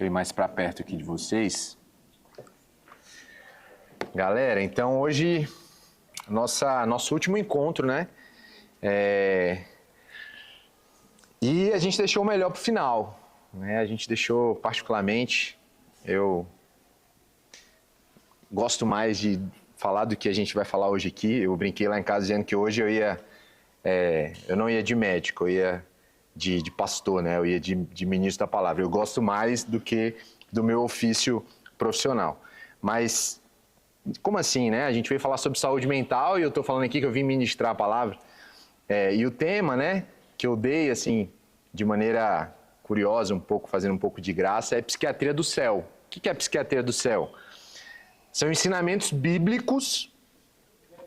Ir mais para perto aqui de vocês. Galera, então hoje nosso último encontro, né? E a gente deixou o melhor para o final, né? A gente deixou particularmente, eu gosto mais de falar do que a gente vai falar hoje aqui. Eu brinquei lá em casa dizendo que hoje eu não ia de médico, eu ia de pastor, né? Eu ia de ministro da palavra. Eu gosto mais do que do meu ofício profissional. Mas, como assim, né? A gente veio falar sobre saúde mental e eu estou falando aqui que eu vim ministrar a palavra. E o tema, né, que eu dei, assim, de maneira curiosa, fazendo um pouco de graça, é psiquiatria do céu. O que é a psiquiatria do céu? São ensinamentos bíblicos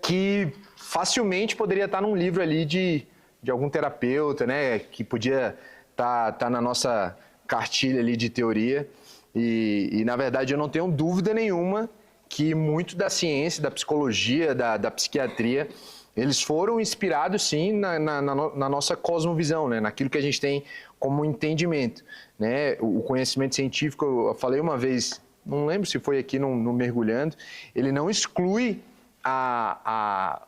que facilmente poderia estar num livro ali de algum terapeuta, né, que podia tá na nossa cartilha ali de teoria. E, na verdade, eu não tenho dúvida nenhuma que muito da ciência, da psicologia, da psiquiatria, eles foram inspirados, sim, na nossa cosmovisão, né, naquilo que a gente tem como entendimento, né? O conhecimento científico, eu falei uma vez, não lembro se foi aqui no Mergulhando, ele não exclui a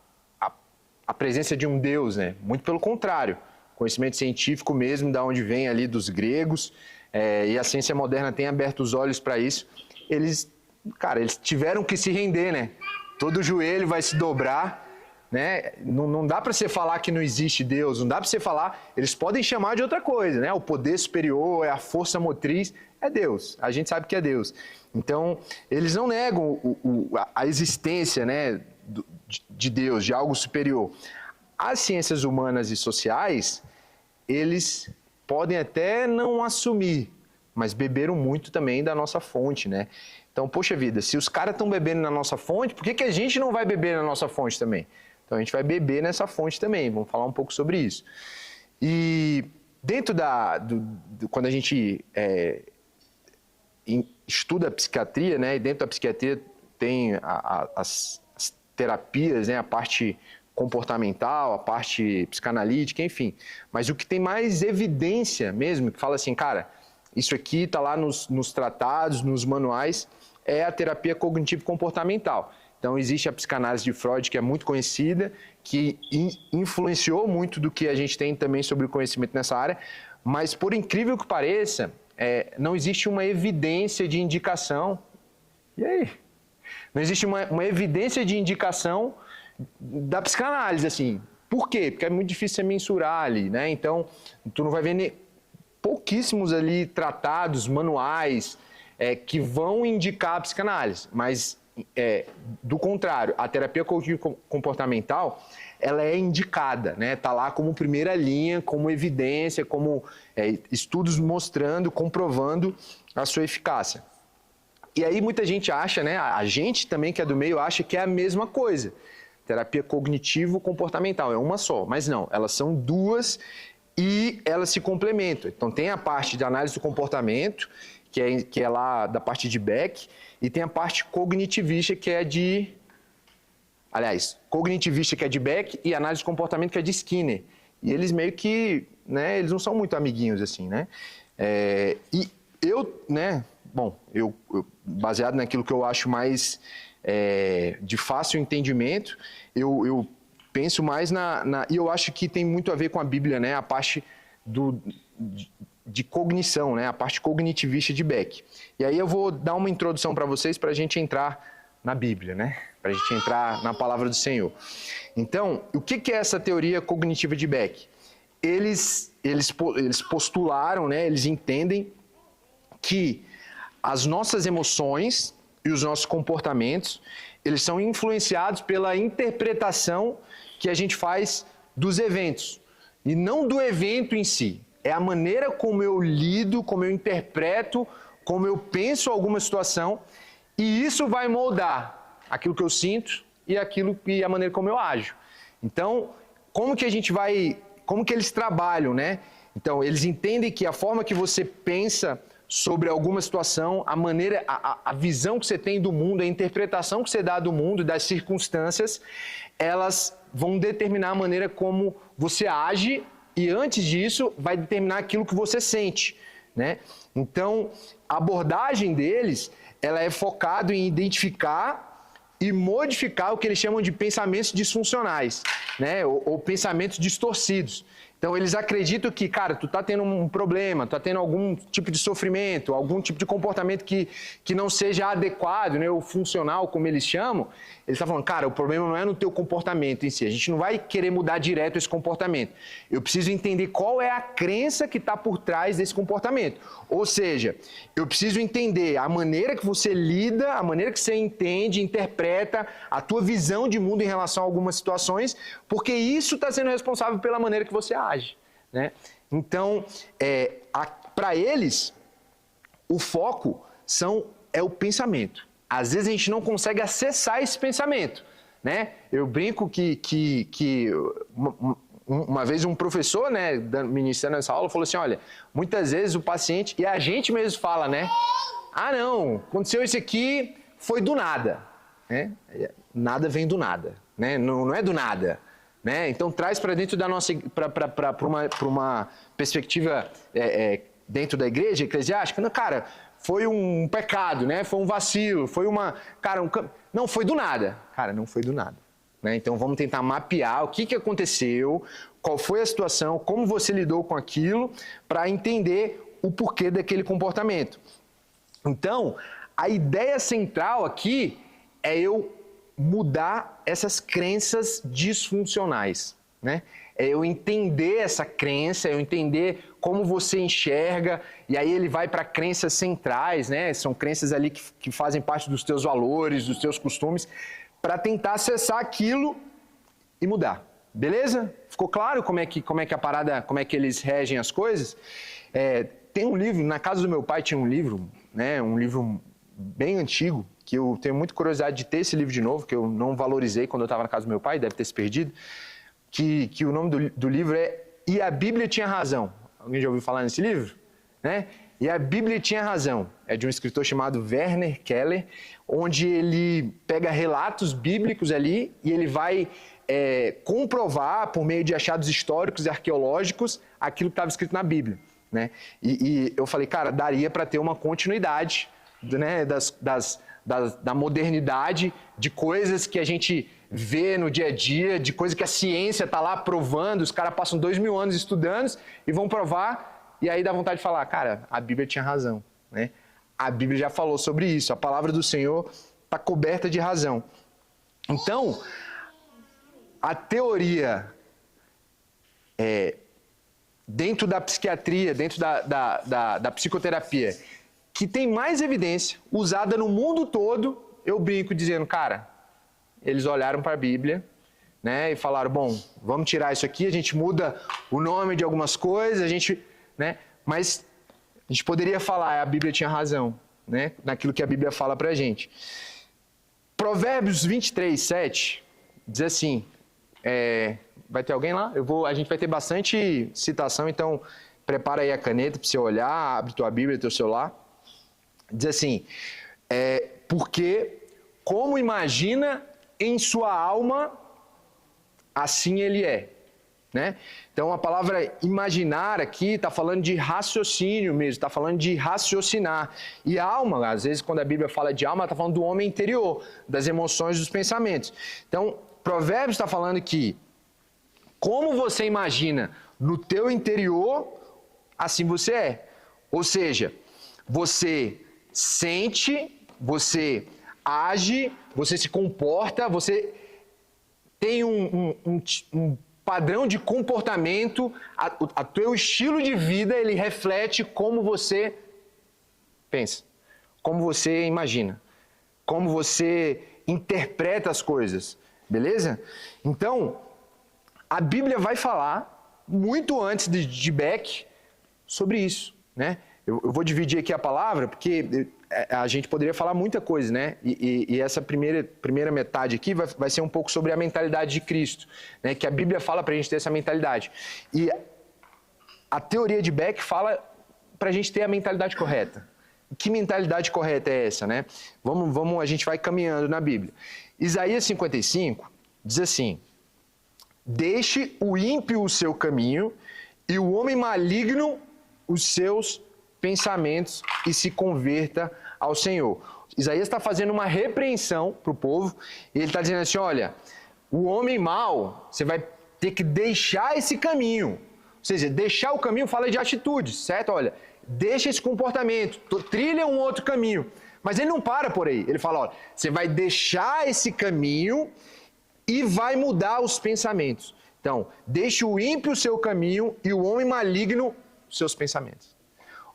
presença de um Deus, né? Muito pelo contrário, conhecimento científico mesmo, da onde vem ali dos gregos, e a ciência moderna tem aberto os olhos para isso. Eles tiveram que se render, né? Todo joelho vai se dobrar, né? Não dá para você falar que não existe Deus, não dá para você falar, eles podem chamar de outra coisa, né? O poder superior, a força motriz, é Deus, a gente sabe que é Deus. Então, eles não negam a existência, né, de Deus, de algo superior. As ciências humanas e sociais, eles podem até não assumir, mas beberam muito também da nossa fonte, né? Então, poxa vida, se os caras estão bebendo na nossa fonte, por que a gente não vai beber na nossa fonte também? Então, a gente vai beber nessa fonte também, vamos falar um pouco sobre isso. E dentro quando a gente estuda a psiquiatria, né, e dentro da psiquiatria tem as terapias, né, a parte comportamental, a parte psicanalítica, enfim. Mas o que tem mais evidência mesmo, que fala assim, cara, isso aqui está lá nos tratados, nos manuais, é a terapia cognitivo-comportamental. Então, existe a psicanálise de Freud, que é muito conhecida, que influenciou muito do que a gente tem também sobre o conhecimento nessa área, mas, por incrível que pareça, não existe uma evidência de indicação. E aí? Não existe uma evidência de indicação da psicanálise, assim. Por quê? Porque é muito difícil você mensurar ali, né? Então, tu não vai ver pouquíssimos ali tratados, manuais, que vão indicar a psicanálise. Mas, do contrário, a terapia cognitivo-comportamental, ela é indicada, né? Está lá como primeira linha, como evidência, como estudos mostrando, comprovando a sua eficácia. E aí muita gente acha, né, a gente também que é do meio acha que é a mesma coisa. Terapia cognitivo-comportamental, é uma só, mas não, elas são duas e elas se complementam. Então tem a parte de análise do comportamento, que é lá da parte de Beck, e tem a parte cognitivista que é cognitivista que é de Beck e análise do comportamento que é de Skinner. E eles meio que, né, eles não são muito amiguinhos assim, né? E eu, né, eu baseado naquilo que eu acho mais de fácil entendimento, eu penso mais e eu acho que tem muito a ver com a Bíblia, né, a parte de cognição, né, a parte cognitivista de Beck. E aí eu vou dar uma introdução para vocês para a gente entrar na Bíblia, né, para a gente entrar na palavra do Senhor. Então, o que é essa teoria cognitiva de Beck? Eles postularam, né, eles entendem que as nossas emoções e os nossos comportamentos, eles são influenciados pela interpretação que a gente faz dos eventos, e não do evento em si. É a maneira como eu lido, como eu interpreto, como eu penso alguma situação, e isso vai moldar aquilo que eu sinto e a maneira como eu ajo. Então, como que eles trabalham, né? Então, eles entendem que a forma que você pensa sobre alguma situação, a visão que você tem do mundo, a interpretação que você dá do mundo, das circunstâncias, elas vão determinar a maneira como você age e antes disso vai determinar aquilo que você sente. né? Então, a abordagem deles, ela é focada em identificar e modificar o que eles chamam de pensamentos disfuncionais, né? Ou pensamentos distorcidos. Então, eles acreditam que, cara, tu tá tendo um problema, tu tá tendo algum tipo de sofrimento, algum tipo de comportamento que não seja adequado, né, ou funcional, como eles chamam. Eles estão falando, cara, o problema não é no teu comportamento em si. A gente não vai querer mudar direto esse comportamento. Eu preciso entender qual é a crença que está por trás desse comportamento. Ou seja, eu preciso entender a maneira que você lida, a maneira que você entende, interpreta, a tua visão de mundo em relação a algumas situações, porque isso está sendo responsável pela maneira que você age, né? Então, para eles, o foco é o pensamento. Às vezes a gente não consegue acessar esse pensamento, né? Eu brinco que uma vez um professor, né, ministrando essa aula, falou assim, olha, muitas vezes o paciente, e a gente mesmo fala, né? Ah, não, aconteceu isso aqui, foi do nada, né? Nada vem do nada, né? Não é do nada, né? Então traz para dentro da nossa, para uma perspectiva dentro da igreja eclesiástica, não, cara, foi um pecado, né? Foi um vacilo, foi uma... Cara, não, foi do nada. Cara, não foi do nada. Né? Então vamos tentar mapear o que aconteceu, qual foi a situação, como você lidou com aquilo, para entender o porquê daquele comportamento. Então, a ideia central aqui é eu mudar essas crenças disfuncionais, né? É eu entender essa crença, eu entender como você enxerga, e aí ele vai para crenças centrais, né? São crenças ali que fazem parte dos teus valores, dos teus costumes, para tentar acessar aquilo e mudar. Beleza? Ficou claro como é que a parada, como é que eles regem as coisas? Tem um livro, na casa do meu pai tinha um livro, né? Um livro bem antigo, que eu tenho muita curiosidade de ter esse livro de novo, que eu não valorizei quando eu estava na casa do meu pai, deve ter se perdido. Que o nome do livro é E a Bíblia Tinha Razão. Alguém já ouviu falar nesse livro? Né? E a Bíblia Tinha Razão. É de um escritor chamado Werner Keller, onde ele pega relatos bíblicos ali e ele vai comprovar, por meio de achados históricos e arqueológicos, aquilo que estava escrito na Bíblia. Né? E eu falei, cara, daria para ter uma continuidade, né, da modernidade, de coisas que a gente vê no dia a dia, de coisa que a ciência está lá provando, os caras passam 2000 anos estudando e vão provar, e aí dá vontade de falar, cara, a Bíblia tinha razão, né? A Bíblia já falou sobre isso, a palavra do Senhor está coberta de razão. Então, a teoria dentro da psiquiatria, dentro da psicoterapia, que tem mais evidência, usada no mundo todo, eu brinco dizendo, cara, eles olharam para a Bíblia, né, e falaram, bom, vamos tirar isso aqui, a gente muda o nome de algumas coisas, né, mas a gente poderia falar, a Bíblia tinha razão, né, naquilo que a Bíblia fala para a gente. Provérbios 23, 7, diz assim, vai ter alguém lá? A gente vai ter bastante citação, então prepara aí a caneta para você olhar, abre tua Bíblia, teu celular. Diz assim, porque como imagina em sua alma, assim ele é. Né? Então a palavra imaginar aqui está falando de raciocínio mesmo, está falando de raciocinar. E alma, às vezes quando a Bíblia fala de alma, está falando do homem interior, das emoções, dos pensamentos. Então Provérbios está falando que como você imagina no teu interior, assim você é. Ou seja, você sente, você age, você se comporta, você tem um padrão de comportamento, o teu estilo de vida, ele reflete como você pensa, como você imagina, como você interpreta as coisas, beleza? Então, a Bíblia vai falar, muito antes de Beck, sobre isso, né? Eu vou dividir aqui a palavra, porque a gente poderia falar muita coisa, né? E essa primeira metade aqui vai ser um pouco sobre a mentalidade de Cristo, né? Que a Bíblia fala para a gente ter essa mentalidade. E a teoria de Beck fala para a gente ter a mentalidade correta. Que mentalidade correta é essa, né? A gente vai caminhando na Bíblia. Isaías 55 diz assim, deixe o ímpio o seu caminho e o homem maligno os seus pensamentos e se converta ao Senhor. Isaías está fazendo uma repreensão para o povo, e ele está dizendo assim, olha, o homem mau, você vai ter que deixar esse caminho. Ou seja, deixar o caminho fala de atitudes, certo? Olha, deixa esse comportamento, trilha um outro caminho. Mas ele não para por aí. Ele fala, olha, você vai deixar esse caminho e vai mudar os pensamentos. Então, deixa o ímpio o seu caminho e o homem maligno os seus pensamentos.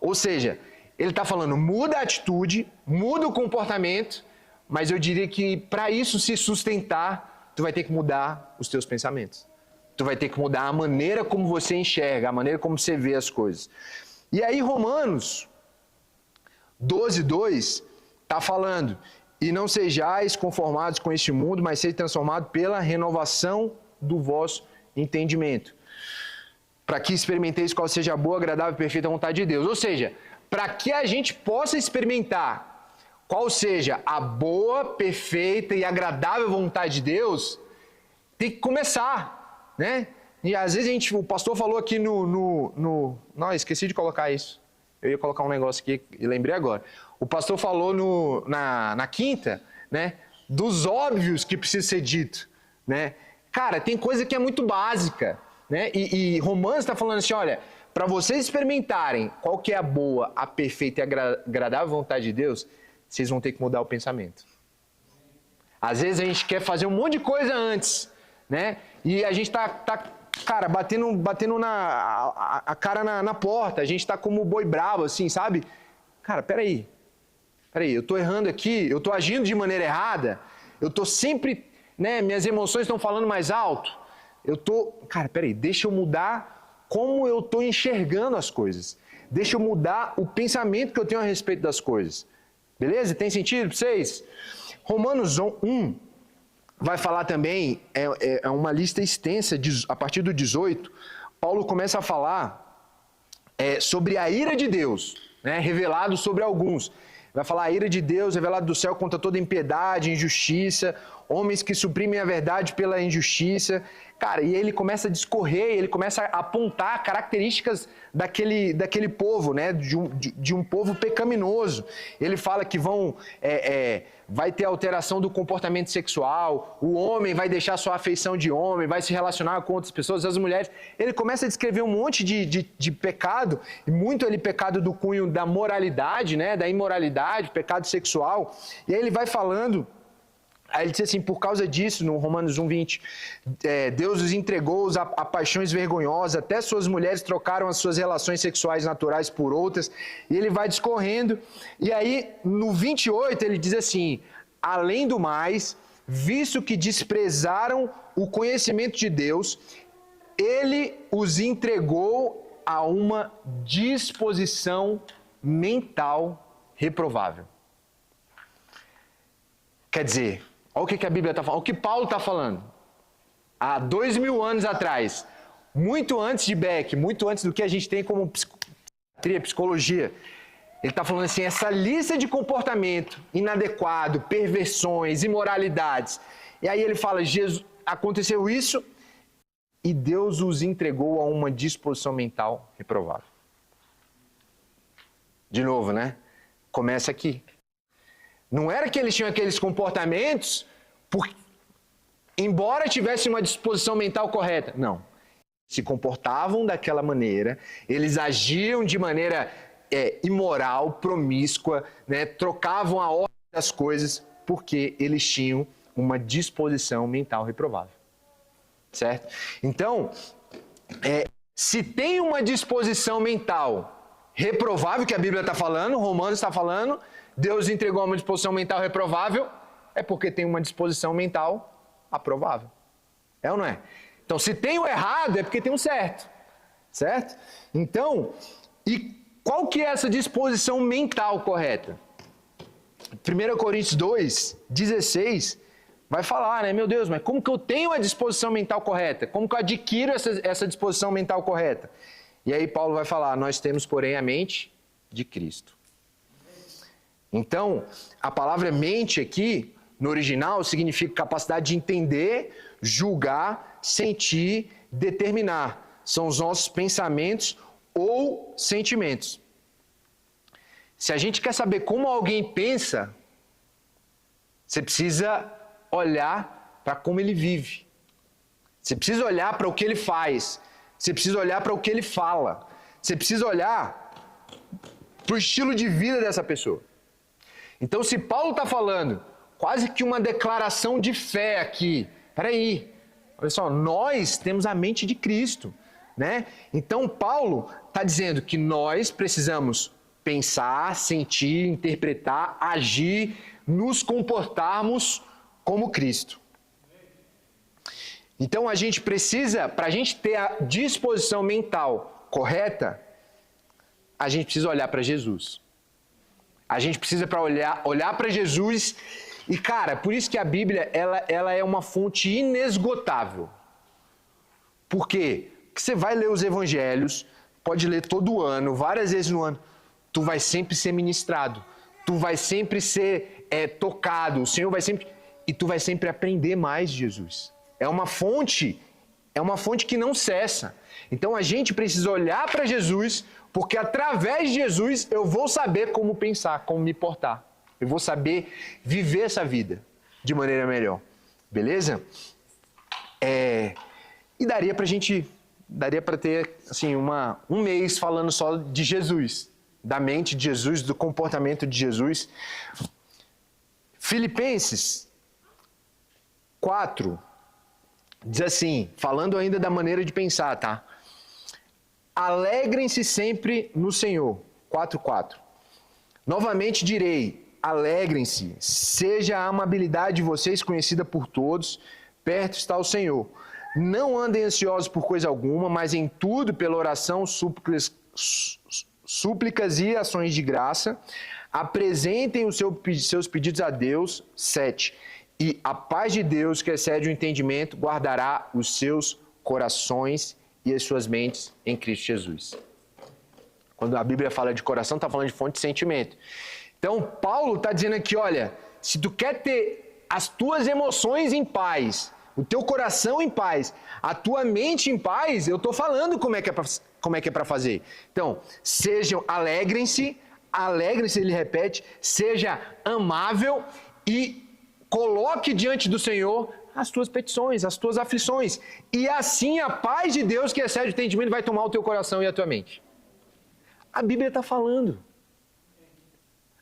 Ou seja, ele está falando, muda a atitude, muda o comportamento, mas eu diria que para isso se sustentar, tu vai ter que mudar os teus pensamentos. Tu vai ter que mudar a maneira como você enxerga, a maneira como você vê as coisas. E aí Romanos 12:2 está falando, e não sejais conformados com este mundo, mas sejam transformados pela renovação do vosso entendimento, para que experimenteis qual seja a boa, agradável e perfeita vontade de Deus. Ou seja, para que a gente possa experimentar qual seja a boa, perfeita e agradável vontade de Deus, tem que começar, né? E às vezes o pastor falou aqui não, esqueci de colocar isso. Eu ia colocar um negócio aqui e lembrei agora. O pastor falou na quinta, né, dos óbvios que precisa ser dito, né? Cara, tem coisa que é muito básica, né? E Romanos está falando assim, olha, para vocês experimentarem qual que é a boa, a perfeita e agradável vontade de Deus, vocês vão ter que mudar o pensamento. Às vezes a gente quer fazer um monte de coisa antes, né? E a gente tá cara, batendo a cara na porta, a gente tá como boi bravo, assim, sabe? Cara, peraí, eu tô errando aqui, eu tô agindo de maneira errada, eu tô sempre, né, minhas emoções estão falando mais alto, cara, peraí, deixa eu mudar como eu tô enxergando as coisas, deixa eu mudar o pensamento que eu tenho a respeito das coisas, beleza? Tem sentido para vocês? Romanos 1 vai falar também, é uma lista extensa, a partir do 18, Paulo começa a falar sobre a ira de Deus, né, revelado sobre alguns. Vai falar a ira de Deus revelado do céu contra toda impiedade, injustiça, homens que suprimem a verdade pela injustiça. Cara, e ele começa a discorrer, ele começa a apontar características daquele povo, né? De um povo pecaminoso. Ele fala que vai ter alteração do comportamento sexual, o homem vai deixar sua afeição de homem, vai se relacionar com outras pessoas, as mulheres. Ele começa a descrever um monte de pecado, e muito ele pecado do cunho da moralidade, né? Da imoralidade, pecado sexual. E aí ele vai falando. Aí ele diz assim, por causa disso, no Romanos 1:20, Deus os entregou a paixões vergonhosas, até suas mulheres trocaram as suas relações sexuais naturais por outras, e ele vai discorrendo, e aí no 28 ele diz assim, além do mais, visto que desprezaram o conhecimento de Deus, ele os entregou a uma disposição mental reprovável. Quer dizer, olha o que a Bíblia está falando, o que Paulo está falando. Há 2000 anos atrás, muito antes de Beck, muito antes do que a gente tem como psicologia, ele está falando assim, essa lista de comportamento inadequado, perversões, imoralidades. E aí ele fala, aconteceu isso e Deus os entregou a uma disposição mental reprovável. De novo, né? Começa aqui. Não era que eles tinham aqueles comportamentos embora tivessem uma disposição mental correta. Não. Se comportavam daquela maneira, eles agiam de maneira imoral, promíscua, né? Trocavam a ordem das coisas porque eles tinham uma disposição mental reprovável. Certo? Então, se tem uma disposição mental reprovável, que a Bíblia está falando, Romanos está falando, Deus entregou uma disposição mental reprovável, é porque tem uma disposição mental aprovável. É ou não é? Então, se tem o errado, é porque tem o certo. Certo? Então, e qual que é essa disposição mental correta? 1 Coríntios 2:16 vai falar, né? Meu Deus, mas como que eu tenho a disposição mental correta? Como que eu adquiro essa disposição mental correta? E aí Paulo vai falar, nós temos, porém, a mente de Cristo. Então, a palavra mente aqui, no original, significa capacidade de entender, julgar, sentir, determinar. São os nossos pensamentos ou sentimentos. Se a gente quer saber como alguém pensa, você precisa olhar para como ele vive. Você precisa olhar para o que ele faz. Você precisa olhar para o que ele fala. Você precisa olhar para o estilo de vida dessa pessoa. Então, se Paulo está falando quase que uma declaração de fé aqui, peraí, olha só, nós temos a mente de Cristo, né? Então, Paulo está dizendo que nós precisamos pensar, sentir, interpretar, agir, nos comportarmos como Cristo. Então, a gente precisa, para a gente ter a disposição mental correta, a gente precisa olhar para Jesus. A gente precisa olhar para Jesus e, cara, por isso que a Bíblia ela é uma fonte inesgotável. Por quê? Porque você vai ler os evangelhos, pode ler todo ano, várias vezes no ano, tu vai sempre ser ministrado, tu vai sempre ser tocado, o Senhor vai sempre... E tu vai sempre aprender mais de Jesus. É uma fonte que não cessa. Então a gente precisa olhar para Jesus, porque através de Jesus eu vou saber como pensar, como me portar. Eu vou saber viver essa vida de maneira melhor. Beleza? E daria para ter assim, um mês falando só de Jesus, da mente de Jesus, do comportamento de Jesus. Filipenses 4 diz assim, falando ainda da maneira de pensar, tá? Alegrem-se sempre no Senhor. 4:4. Novamente direi, alegrem-se, seja a amabilidade de vocês conhecida por todos, perto está o Senhor. Não andem ansiosos por coisa alguma, mas em tudo, pela oração, súplicas e ações de graça, apresentem os seus pedidos a Deus. 7. E a paz de Deus, que excede o entendimento, guardará os seus corações e as suas mentes em Cristo Jesus. Quando a Bíblia fala de coração, está falando de fonte de sentimento. Então, Paulo está dizendo aqui, olha, se tu quer ter as tuas emoções em paz, o teu coração em paz, a tua mente em paz, eu estou falando como é que é para fazer. Então, alegrem-se, ele repete, seja amável e coloque diante do Senhor as tuas petições, as tuas aflições. E assim a paz de Deus, que excede o entendimento, vai tomar o teu coração e a tua mente. A Bíblia está falando.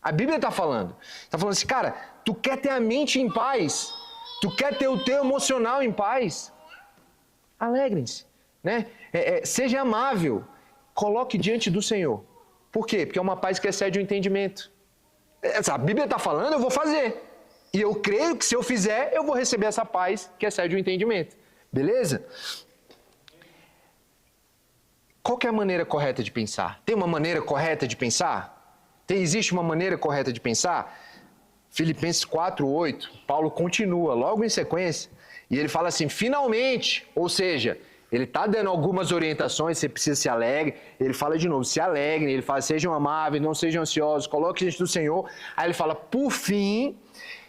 A Bíblia está falando. Está falando assim, cara, tu quer ter a mente em paz? Tu quer ter o teu emocional em paz? Alegrem-se, né? Seja amável. Coloque diante do Senhor. Por quê? Porque é uma paz que excede o entendimento. A Bíblia está falando, eu vou fazer. E eu creio que se eu fizer, eu vou receber essa paz que excede o entendimento. Beleza? Qual que é a maneira correta de pensar? Tem uma maneira correta de pensar? Existe uma maneira correta de pensar? Filipenses 4:8, Paulo continua logo em sequência, e ele fala assim, finalmente, ou seja, ele está dando algumas orientações, você precisa se alegre, ele fala de novo, se alegrem, ele fala, sejam amáveis, não sejam ansiosos, coloque diante do Senhor, aí ele fala, por fim,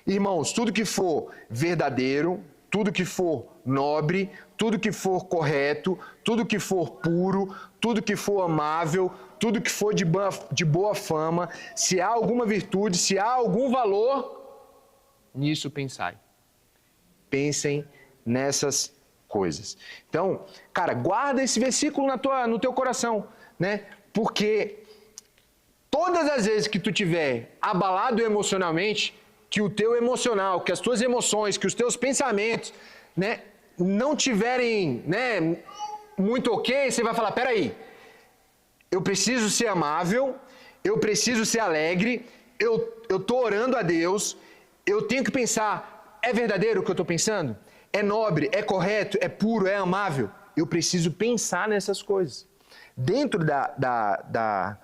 irmãos, tudo que for verdadeiro, tudo que for nobre, tudo que for correto, tudo que for puro, tudo que for amável, tudo que for de boa fama, se há alguma virtude, se há algum valor, nisso pensai. Pensem nessas coisas. Então, cara, guarda esse versículo no teu coração, né? Porque todas as vezes que tu tiver abalado emocionalmente, que o teu emocional, que as tuas emoções, que os teus pensamentos, né, não tiverem, né, muito ok, você vai falar, peraí, eu preciso ser amável, eu preciso ser alegre, eu estou orando a Deus, eu tenho que pensar, é verdadeiro o que eu estou pensando? É nobre, é correto, é puro, é amável? Eu preciso pensar nessas coisas. Dentro da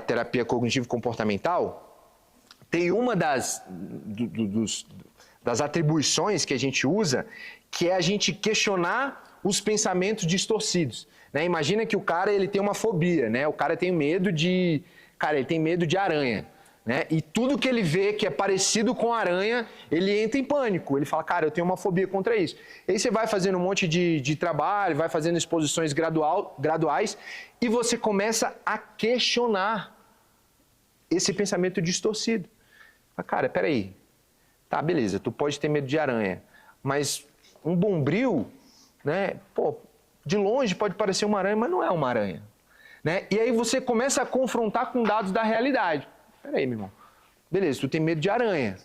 terapia cognitivo-comportamental, tem uma das atribuições que a gente usa, que é a gente questionar os pensamentos distorcidos. Né? Imagina que o cara ele tem uma fobia, né? O cara tem medo de aranha. Né? E tudo que ele vê que é parecido com aranha, ele entra em pânico. Ele fala, cara, eu tenho uma fobia contra isso. Aí você vai fazendo um monte de trabalho, vai fazendo exposições graduais, e você começa a questionar esse pensamento distorcido. Cara, peraí. Tá, beleza, tu pode ter medo de aranha, mas um bombril, né? Pô, de longe pode parecer uma aranha, mas não é uma aranha. Né? E aí você começa a confrontar com dados da realidade. Peraí, meu irmão. Beleza, tu tem medo de aranha,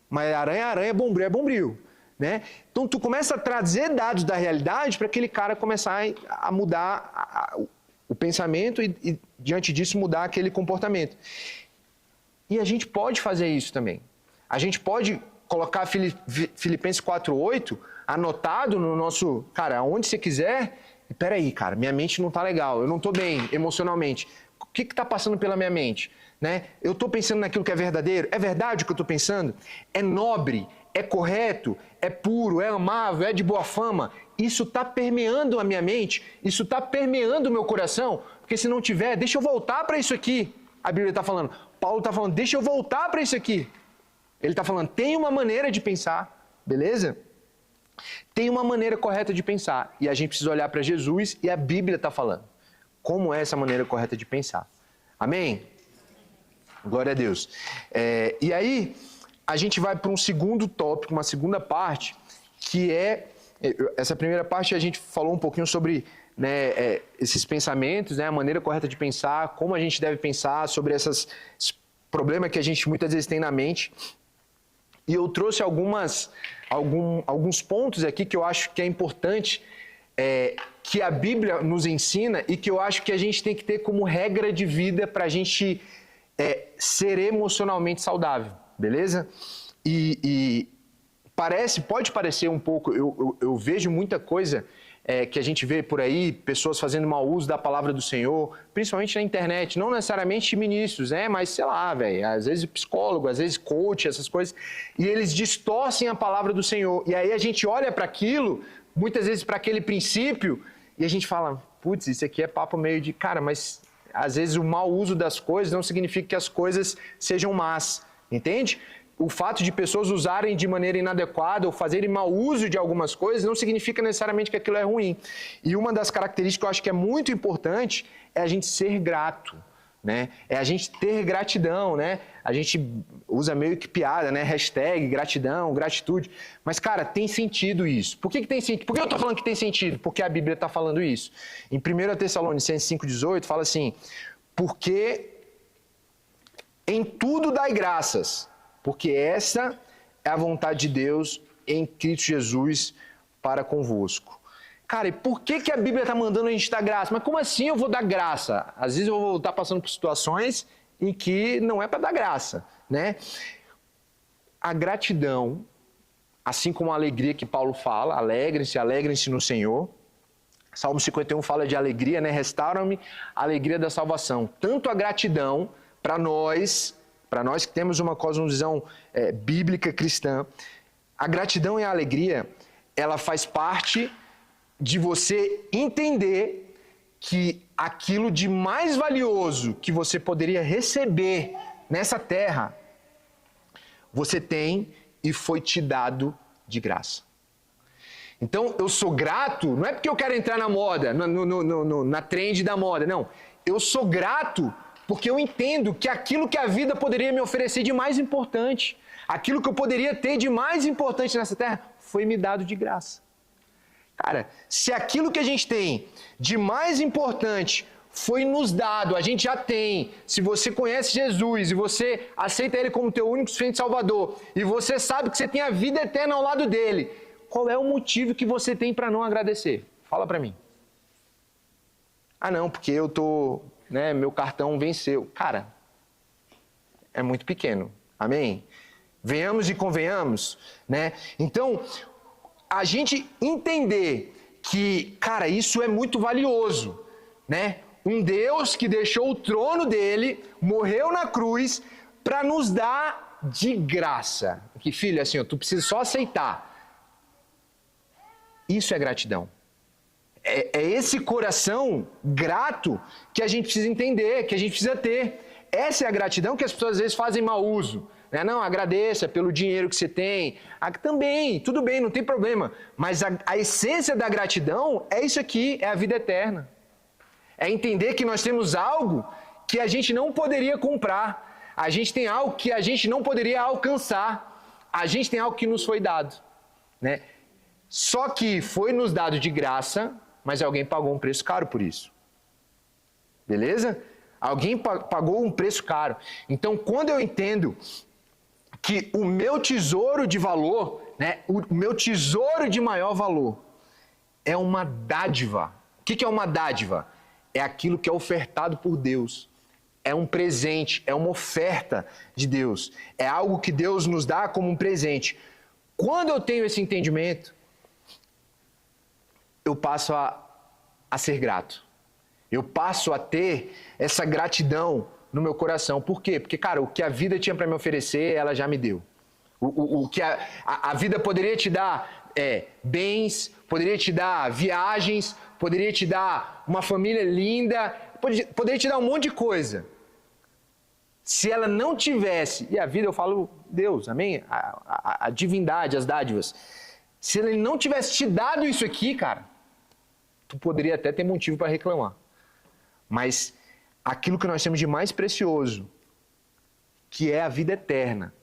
mas aranha é aranha, bombril é bombril. Né? Então tu começa a trazer dados da realidade para aquele cara começar a mudar o pensamento e diante disso mudar aquele comportamento. E a gente pode fazer isso também. A gente pode colocar Filipenses 4:8 anotado no nosso... Cara, aonde você quiser. E peraí, cara, minha mente não tá legal, eu não tô bem emocionalmente. O que tá passando pela minha mente? Né? Eu tô pensando naquilo que é verdadeiro? É verdade o que eu tô pensando? É nobre? É correto? É puro? É amável? É de boa fama? Isso está permeando a minha mente? Isso está permeando o meu coração? Porque se não tiver, deixa eu voltar para isso aqui. A Bíblia está falando, Paulo está falando, deixa eu voltar para isso aqui. Ele está falando, tem uma maneira de pensar, beleza? Tem uma maneira correta de pensar. E a gente precisa olhar para Jesus e a Bíblia está falando. Como é essa maneira correta de pensar? Amém? Glória a Deus. E aí, a gente vai para um segundo tópico, uma segunda parte, que é... Essa primeira parte a gente falou um pouquinho sobre, né, esses pensamentos, né, a maneira correta de pensar, como a gente deve pensar sobre esses problemas que a gente muitas vezes tem na mente. E eu trouxe alguns pontos aqui que eu acho que é importante, que a Bíblia nos ensina e que eu acho que a gente tem que ter como regra de vida para a gente ser emocionalmente saudável, beleza? Pode parecer um pouco, eu vejo muita coisa que a gente vê por aí, pessoas fazendo mau uso da palavra do Senhor, principalmente na internet, não necessariamente ministros, né? Mas sei lá, velho, às vezes psicólogo, às vezes coach, essas coisas, e eles distorcem a palavra do Senhor. E aí a gente olha para aquilo, muitas vezes para aquele princípio, e a gente fala, putz, isso aqui é papo meio de, cara, mas às vezes o mau uso das coisas não significa que as coisas sejam más, entende? O fato de pessoas usarem de maneira inadequada ou fazerem mau uso de algumas coisas não significa necessariamente que aquilo é ruim. E uma das características que eu acho que é muito importante é a gente ser grato, né? É a gente ter gratidão, né? A gente usa meio que piada, né? Hashtag gratidão, gratitude. Mas, cara, tem sentido isso. Por que tem sentido? Por que eu estou falando que tem sentido? Porque a Bíblia está falando isso. Em 1 Tessalonicenses 5,18 fala assim, porque em tudo dai graças, porque essa é a vontade de Deus em Cristo Jesus para convosco. Cara, e por que a Bíblia está mandando a gente dar graça? Mas como assim eu vou dar graça? Às vezes eu vou estar passando por situações em que não é para dar graça, né? A gratidão, assim como a alegria que Paulo fala, alegrem-se no Senhor. Salmo 51 fala de alegria, né? Restaura-me a alegria da salvação. Tanto a gratidão para nós que temos uma cosmovisão bíblica cristã, a gratidão e a alegria, ela faz parte de você entender que aquilo de mais valioso que você poderia receber nessa terra, você tem e foi te dado de graça. Então, eu sou grato, não é porque eu quero entrar na moda, na trend da moda, não. Eu sou grato porque eu entendo que aquilo que a vida poderia me oferecer de mais importante, aquilo que eu poderia ter de mais importante nessa terra, foi me dado de graça. Cara, se aquilo que a gente tem de mais importante foi nos dado, a gente já tem, se você conhece Jesus e você aceita Ele como teu único suficiente Salvador, e você sabe que você tem a vida eterna ao lado dele, qual é o motivo que você tem para não agradecer? Fala para mim. Ah não, porque eu tô... meu cartão venceu. Cara, é muito pequeno. Amém? Venhamos e convenhamos, né? Então, a gente entender que, cara, isso é muito valioso, né? Um Deus que deixou o trono dele, morreu na cruz, para nos dar de graça. Que, filho, assim, tu precisa só aceitar. Isso é gratidão. É esse coração grato que a gente precisa entender, que a gente precisa ter. Essa é a gratidão que as pessoas às vezes fazem mau uso. Né? Não, agradeça pelo dinheiro que você tem. Também, tudo bem, não tem problema. Mas a essência da gratidão é isso aqui, é a vida eterna. É entender que nós temos algo que a gente não poderia comprar. a gente tem algo que a gente não poderia alcançar. A gente tem algo que nos foi dado, né? Só que foi nos dado de graça, mas alguém pagou um preço caro por isso. Beleza? Alguém pagou um preço caro. Então, quando eu entendo que o meu tesouro de valor, né, o meu tesouro de maior valor, é uma dádiva. O que é uma dádiva? É aquilo que é ofertado por Deus. É um presente, é uma oferta de Deus. É algo que Deus nos dá como um presente. Quando eu tenho esse entendimento, eu passo a ser grato. Eu passo a ter essa gratidão no meu coração. Por quê? Porque, cara, o que a vida tinha para me oferecer, ela já me deu. O que a vida poderia te dar bens, poderia te dar viagens, poderia te dar uma família linda, poderia te dar um monte de coisa. Se ela não tivesse, e a vida eu falo Deus, amém? A divindade, as dádivas. Se ele não tivesse te dado isso aqui, cara, tu poderia até ter motivo para reclamar. Mas aquilo que nós temos de mais precioso, que é a vida eterna,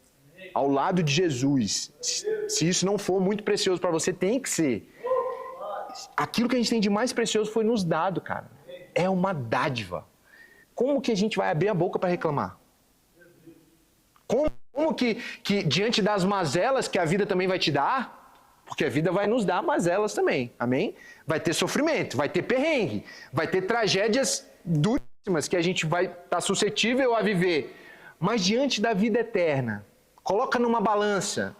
ao lado de Jesus, se isso não for muito precioso para você, tem que ser. Aquilo que a gente tem de mais precioso foi nos dado, cara. É uma dádiva. Como que a gente vai abrir a boca para reclamar? Como que diante das mazelas que a vida também vai te dar, porque a vida vai nos dar mazelas também, amém? Vai ter sofrimento, vai ter perrengue, vai ter tragédias duríssimas que a gente vai estar suscetível a viver. Mas diante da vida eterna, coloca numa balança,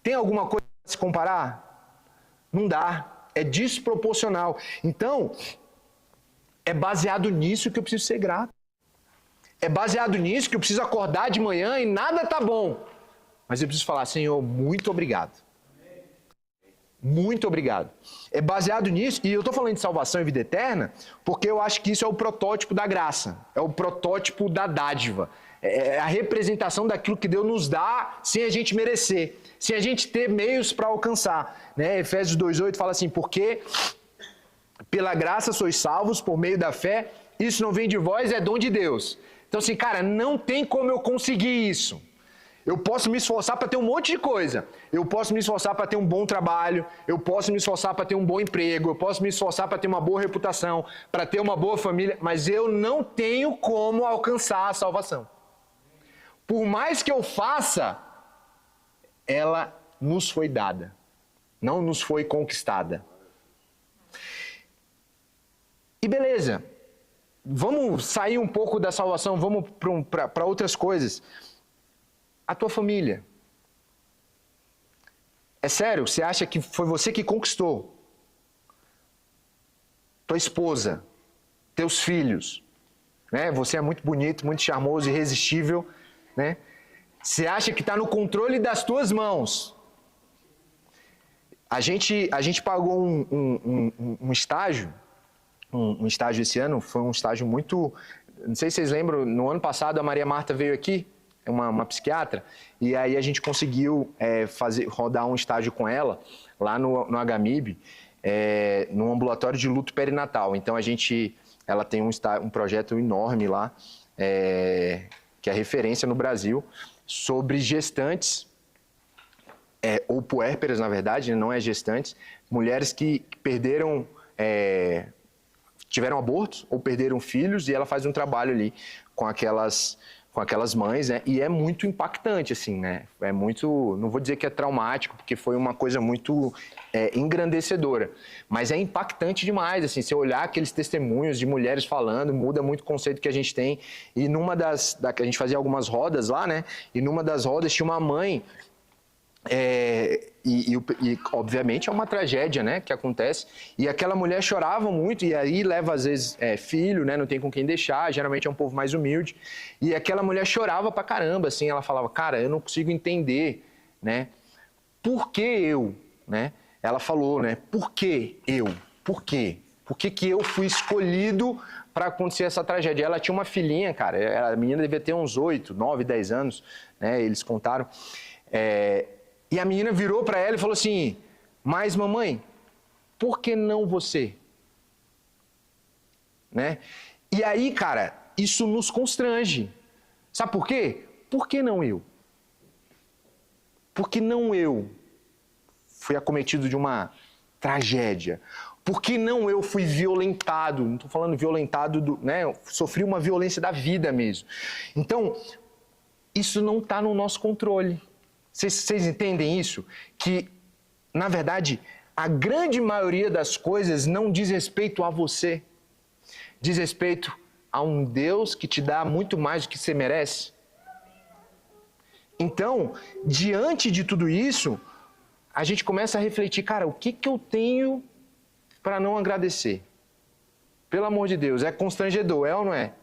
tem alguma coisa para se comparar? Não dá, é desproporcional. Então, é baseado nisso que eu preciso ser grato. É baseado nisso que eu preciso acordar de manhã e nada tá bom. Mas eu preciso falar, Senhor, muito obrigado. Muito obrigado. É baseado nisso, e eu estou falando de salvação e vida eterna, porque eu acho que isso é o protótipo da graça, é o protótipo da dádiva, é a representação daquilo que Deus nos dá sem a gente merecer, sem a gente ter meios para alcançar. Né? Efésios 2,8 fala assim, porque pela graça sois salvos por meio da fé, isso não vem de vós, é dom de Deus. Então assim, cara, não tem como eu conseguir isso. Eu posso me esforçar para ter um monte de coisa. Eu posso me esforçar para ter um bom trabalho. Eu posso me esforçar para ter um bom emprego. Eu posso me esforçar para ter uma boa reputação, para ter uma boa família. Mas eu não tenho como alcançar a salvação. Por mais que eu faça, ela nos foi dada. Não nos foi conquistada. E beleza. Vamos sair um pouco da salvação. Vamos para outras coisas. A tua família. É sério? Você acha que foi você que conquistou? Tua esposa, teus filhos, né? Você é muito bonito, muito charmoso, irresistível, né? Você acha que está no controle das tuas mãos? A gente pagou um estágio, um estágio esse ano, foi um estágio muito... Não sei se vocês lembram, no ano passado a Maria Marta veio aqui, uma psiquiatra, e aí a gente conseguiu rodar um estágio com ela, lá no HMIB, num ambulatório de luto perinatal. Então ela tem um projeto enorme lá, que é referência no Brasil, sobre gestantes, ou puérperas, na verdade, não é gestantes, mulheres que perderam, tiveram abortos ou perderam filhos, e ela faz um trabalho ali com aquelas mães, né? E é muito impactante, assim, né? É muito, não vou dizer que é traumático, porque foi uma coisa muito engrandecedora, mas é impactante demais, assim, você olhar aqueles testemunhos de mulheres falando, muda muito o conceito que a gente tem. E a gente fazia algumas rodas lá, né? E numa das rodas tinha uma mãe, e obviamente é uma tragédia, né, que acontece, e aquela mulher chorava muito, e aí leva às vezes filho, né, não tem com quem deixar, geralmente é um povo mais humilde, e aquela mulher chorava pra caramba, assim, ela falava, cara, eu não consigo entender, né, por que eu, né, ela falou, né, por que eu, por quê? Por que eu fui escolhido para acontecer essa tragédia? Ela tinha uma filhinha, cara, a menina devia ter uns 8, 9, 10 anos, né, eles contaram, e a menina virou para ela e falou assim, mas mamãe, por que não você? Né? E aí, cara, isso nos constrange. Sabe por quê? Por que não eu? Por que não eu fui acometido de uma tragédia? Por que não eu fui violentado? Não estou falando violentado, sofri uma violência da vida mesmo. Então, isso não está no nosso controle. Vocês entendem isso? Que, na verdade, a grande maioria das coisas não diz respeito a você. Diz respeito a um Deus que te dá muito mais do que você merece. Então, diante de tudo isso, a gente começa a refletir, cara, o que eu tenho para não agradecer? Pelo amor de Deus, é constrangedor, é ou não é?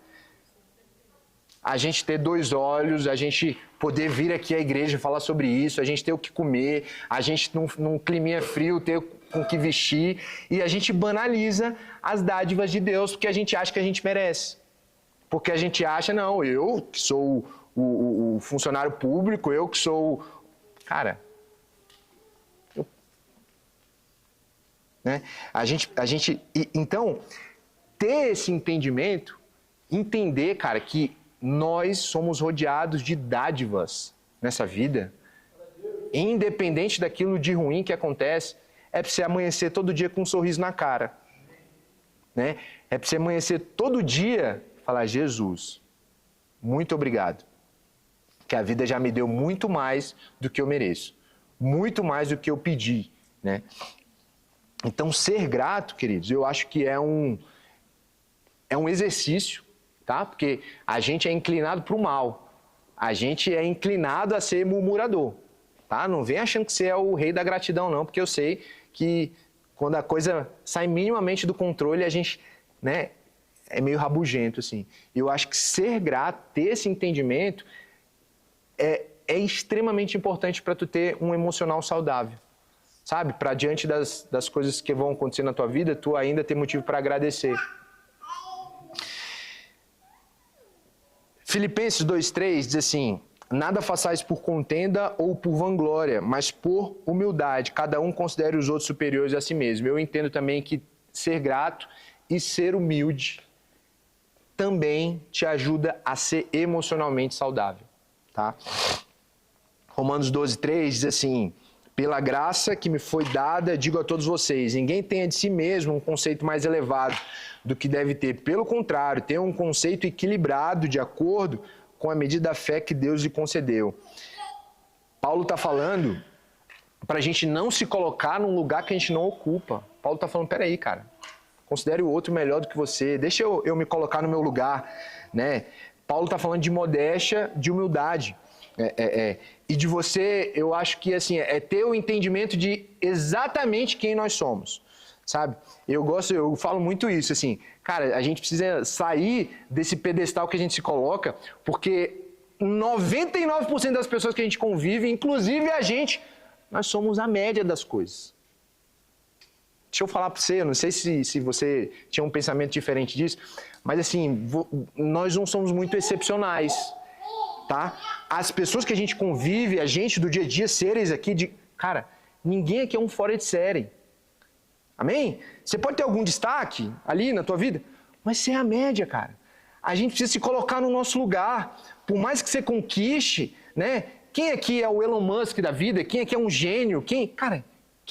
A gente ter 2 olhos, a gente poder vir aqui à igreja falar sobre isso, a gente ter o que comer, a gente num climinha frio ter com o que vestir, e a gente banaliza as dádivas de Deus porque a gente acha que a gente merece. Porque a gente acha, não, eu que sou o funcionário público, eu que sou... Cara... Então, ter esse entendimento, entender, cara, que nós somos rodeados de dádivas nessa vida, independente daquilo de ruim que acontece, é para você amanhecer todo dia com um sorriso na cara, né? É para você amanhecer todo dia e falar, Jesus, muito obrigado, que a vida já me deu muito mais do que eu mereço, muito mais do que eu pedi, né? Então, ser grato, queridos, eu acho que é um exercício, tá? Porque a gente é inclinado para o mal. A gente é inclinado a ser murmurador, tá? Não vem achando que você é o rei da gratidão, não, porque eu sei que quando a coisa sai minimamente do controle, a gente, né, é meio rabugento, assim. Eu acho que ser grato, ter esse entendimento, é extremamente importante para tu ter um emocional saudável. Sabe? Para diante das coisas que vão acontecer na tua vida, tu ainda tem motivo para agradecer. Filipenses 2:3 diz assim, nada façais por contenda ou por vanglória, mas por humildade. Cada um considere os outros superiores a si mesmo. Eu entendo também que ser grato e ser humilde também te ajuda a ser emocionalmente saudável. Tá? Romanos 12:3 diz assim... Pela graça que me foi dada, digo a todos vocês, ninguém tenha de si mesmo um conceito mais elevado do que deve ter. Pelo contrário, tenha um conceito equilibrado de acordo com a medida da fé que Deus lhe concedeu. Paulo está falando para a gente não se colocar num lugar que a gente não ocupa. Paulo está falando, peraí, cara, considere o outro melhor do que você, deixa eu me colocar no meu lugar, né? Paulo está falando de modéstia, de humildade. E de você, eu acho que assim, é ter o entendimento de exatamente quem nós somos, sabe? Eu falo muito isso, assim, cara, a gente precisa sair desse pedestal que a gente se coloca, porque 99% das pessoas que a gente convive, inclusive a gente, nós somos a média das coisas. Deixa eu falar para você, eu não sei se você tinha um pensamento diferente disso, mas assim, nós não somos muito excepcionais. Tá? As pessoas que a gente convive, a gente do dia a dia, seres aqui, cara, ninguém aqui é um fora de série. Amém? Você pode ter algum destaque ali na tua vida, mas você é a média, cara. A gente precisa se colocar no nosso lugar. Por mais que você conquiste, né? Quem aqui é o Elon Musk da vida? Quem aqui é um gênio? Quem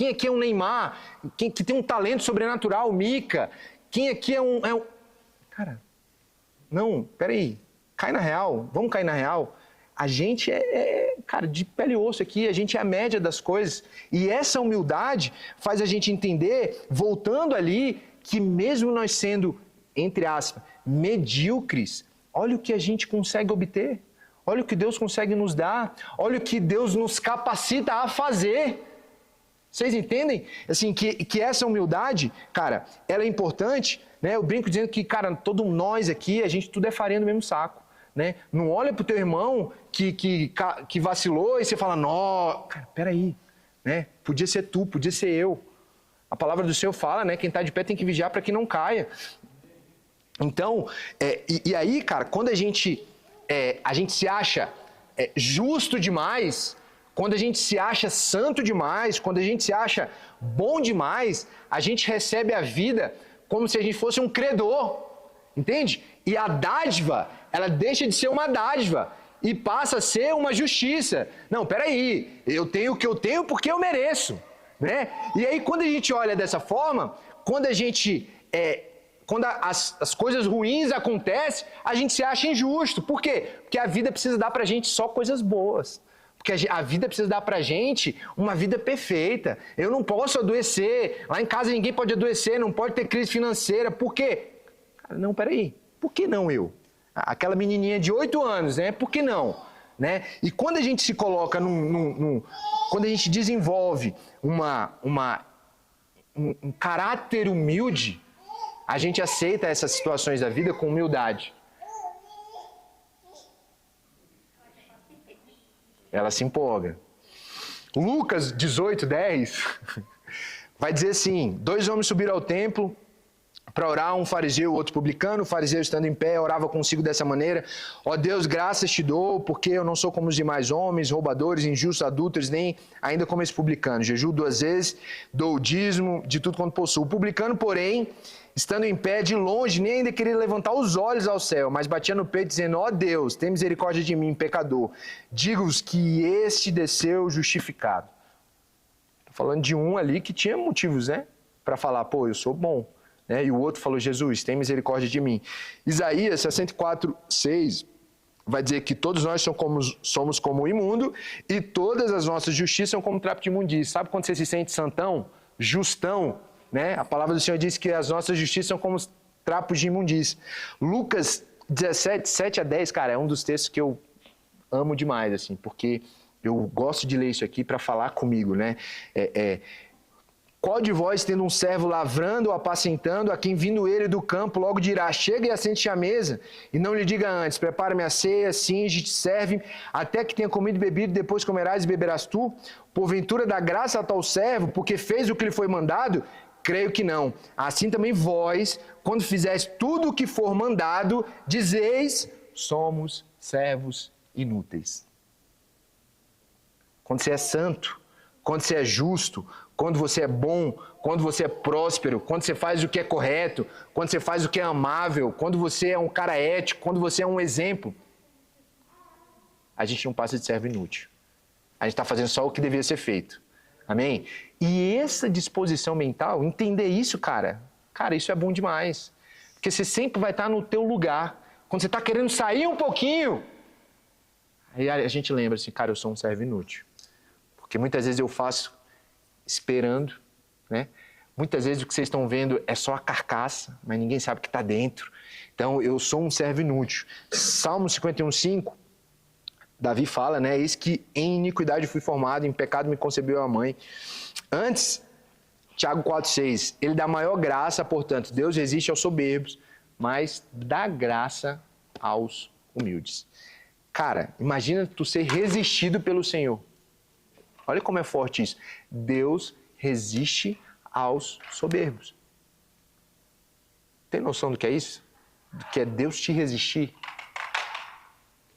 aqui é um Neymar? Quem que tem um talento sobrenatural? Mika? Quem aqui é um... Cara, não, peraí. Cai na real, vamos cair na real. A gente cara, de pele e osso aqui, a gente é a média das coisas. E essa humildade faz a gente entender, voltando ali, que mesmo nós sendo, entre aspas, medíocres, olha o que a gente consegue obter. Olha o que Deus consegue nos dar. Olha o que Deus nos capacita a fazer. Vocês entendem? Assim, que essa humildade, cara, ela é importante, né? Eu brinco dizendo que, cara, todos nós aqui, a gente tudo é farinha do mesmo saco. Né? Não olha pro teu irmão que vacilou e você fala, não, cara, peraí, né? Podia ser tu, podia ser eu. A palavra do Senhor fala, né? Quem está de pé tem que vigiar para que não caia. Então, e aí, cara, quando a gente se acha justo demais, quando a gente se acha santo demais, quando a gente se acha bom demais, a gente recebe a vida como se a gente fosse um credor, entende? E a dádiva, ela deixa de ser uma dádiva e passa a ser uma justiça. Não, peraí, eu tenho o que eu tenho porque eu mereço, né? E aí, quando a gente olha dessa forma, quando a gente... quando as coisas ruins acontecem, a gente se acha injusto. Por quê? Porque a vida precisa dar pra gente só coisas boas. Porque a vida precisa dar pra gente uma vida perfeita. Eu não posso adoecer. Lá em casa ninguém pode adoecer, não pode ter crise financeira. Por quê? Cara, não, peraí. Por que não eu? Aquela menininha de 8 anos, né? Por que não? Né? E quando a gente se coloca quando a gente desenvolve um caráter humilde, a gente aceita essas situações da vida com humildade. Ela se empolga. Lucas 18:10 vai dizer assim: 2 homens subiram ao templo para orar, um fariseu e outro publicano. O fariseu, estando em pé, orava consigo dessa maneira: ó Deus, graças te dou, porque eu não sou como os demais homens, roubadores, injustos, adúlteros, nem ainda como esse publicano. Jejuo 2 vezes, dou o dízimo de tudo quanto possuo. O publicano, porém, estando em pé, de longe, nem ainda queria levantar os olhos ao céu, mas batia no peito, dizendo: ó Deus, tem misericórdia de mim, pecador. Digo-vos que este desceu justificado. Estou falando de um ali que tinha motivos, né? Para falar, pô, eu sou bom. Né? E o outro falou: Jesus, tem misericórdia de mim. Isaías 64:6 vai dizer que todos nós somos como o imundo e todas as nossas justiças são como trapo de imundícia. Sabe quando você se sente santão, justão? Né? A palavra do Senhor diz que as nossas justiças são como trapos de imundícia. Lucas 17:7-10, cara, é um dos textos que eu amo demais, assim, porque eu gosto de ler isso aqui para falar comigo, né? Qual de vós, tendo um servo lavrando ou apacentando, a quem vindo ele do campo logo dirá: chega e assente-te à mesa, e não lhe diga antes: prepara-me a ceia, cinge-te, serve-me, até que tenha comido e bebido, depois comerás e beberás tu? Porventura dá graça a tal servo, porque fez o que lhe foi mandado? Creio que não. Assim também vós, quando fizeres tudo o que for mandado, dizeis: somos servos inúteis. Quando você é santo, quando você é justo, quando você é bom, quando você é próspero, quando você faz o que é correto, quando você faz o que é amável, quando você é um cara ético, quando você é um exemplo, a gente não passa de servo inútil. A gente está fazendo só o que devia ser feito. Amém? E essa disposição mental, entender isso, cara, isso é bom demais. Porque você sempre vai estar no teu lugar. Quando você está querendo sair um pouquinho, aí a gente lembra assim: cara, eu sou um servo inútil. Porque muitas vezes eu faço esperando, né? Muitas vezes o que vocês estão vendo é só a carcaça, mas ninguém sabe o que está dentro. Então, eu sou um servo inútil. Salmo 51:5, Davi fala, né? Eis que em iniquidade fui formado, em pecado me concebeu a mãe. Antes, Tiago 4:6, ele dá maior graça, portanto, Deus resiste aos soberbos, mas dá graça aos humildes. Cara, imagina tu ser resistido pelo Senhor. Olha como é forte isso. Deus resiste aos soberbos. Tem noção do que é isso? Do que é Deus te resistir?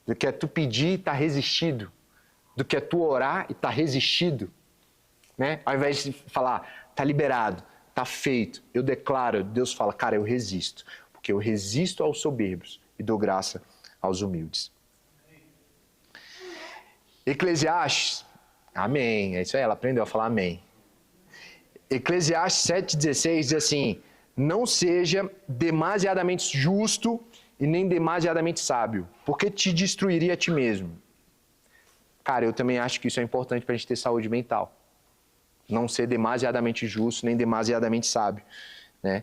Do que é tu pedir e estar resistido? Do que é tu orar e estar resistido? Né? Ao invés de falar: está liberado, está feito, eu declaro, Deus fala: cara, eu resisto. Porque eu resisto aos soberbos e dou graça aos humildes. Eclesiastes, amém, é isso aí, ela aprendeu a falar amém. Eclesiastes 7:16 diz assim: não seja demasiadamente justo e nem demasiadamente sábio, porque te destruiria a ti mesmo. Cara, eu também acho que isso é importante para a gente ter saúde mental. Não ser demasiadamente justo nem demasiadamente sábio, né?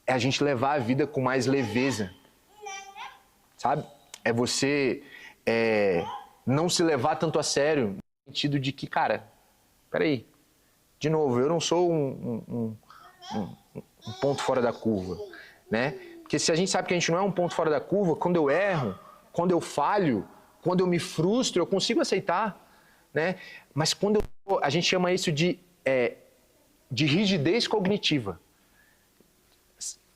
É a gente levar a vida com mais leveza, sabe? É você não se levar tanto a sério, no sentido de que, cara, peraí, de novo, eu não sou um ponto fora da curva, né? Porque se a gente sabe que a gente não é um ponto fora da curva, quando eu erro, quando eu falho, quando eu me frustro, eu consigo aceitar, né? Mas quando a gente chama isso de rigidez cognitiva.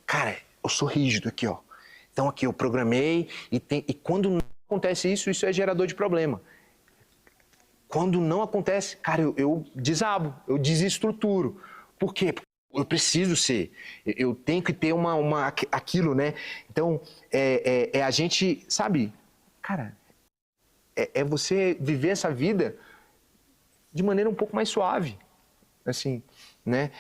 Cara, eu sou rígido aqui, ó. Então aqui eu programei e quando não acontece isso, isso é gerador de problema. Quando não acontece, cara, eu desabo, eu desestruturo. Por quê? Porque eu preciso ser, eu tenho que ter aquilo, né? Então, a gente, sabe, cara, é você viver essa vida de maneira um pouco mais suave, assim, né?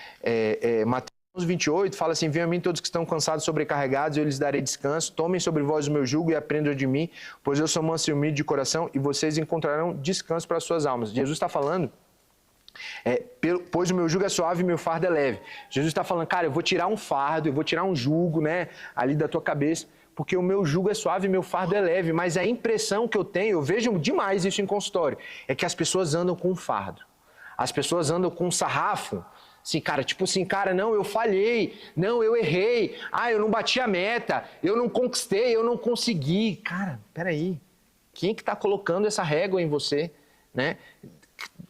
Mateus 28 fala assim: venham a mim todos que estão cansados e sobrecarregados, eu lhes darei descanso, tomem sobre vós o meu jugo e aprendam de mim, pois eu sou manso e humilde de coração e vocês encontrarão descanso para as suas almas. Jesus está falando, pois o meu jugo é suave e meu fardo é leve. Jesus está falando, cara, eu vou tirar um fardo, eu vou tirar um jugo, né, ali da tua cabeça, porque o meu jugo é suave e meu fardo é leve. Mas a impressão que eu tenho, eu vejo demais isso em consultório, é que as pessoas andam com um fardo. As pessoas andam com um sarrafo, assim, cara, tipo assim, cara, não, eu falhei, não, eu errei, eu não bati a meta, eu não conquistei, eu não consegui. Cara, peraí, quem é que está colocando essa régua em você, né?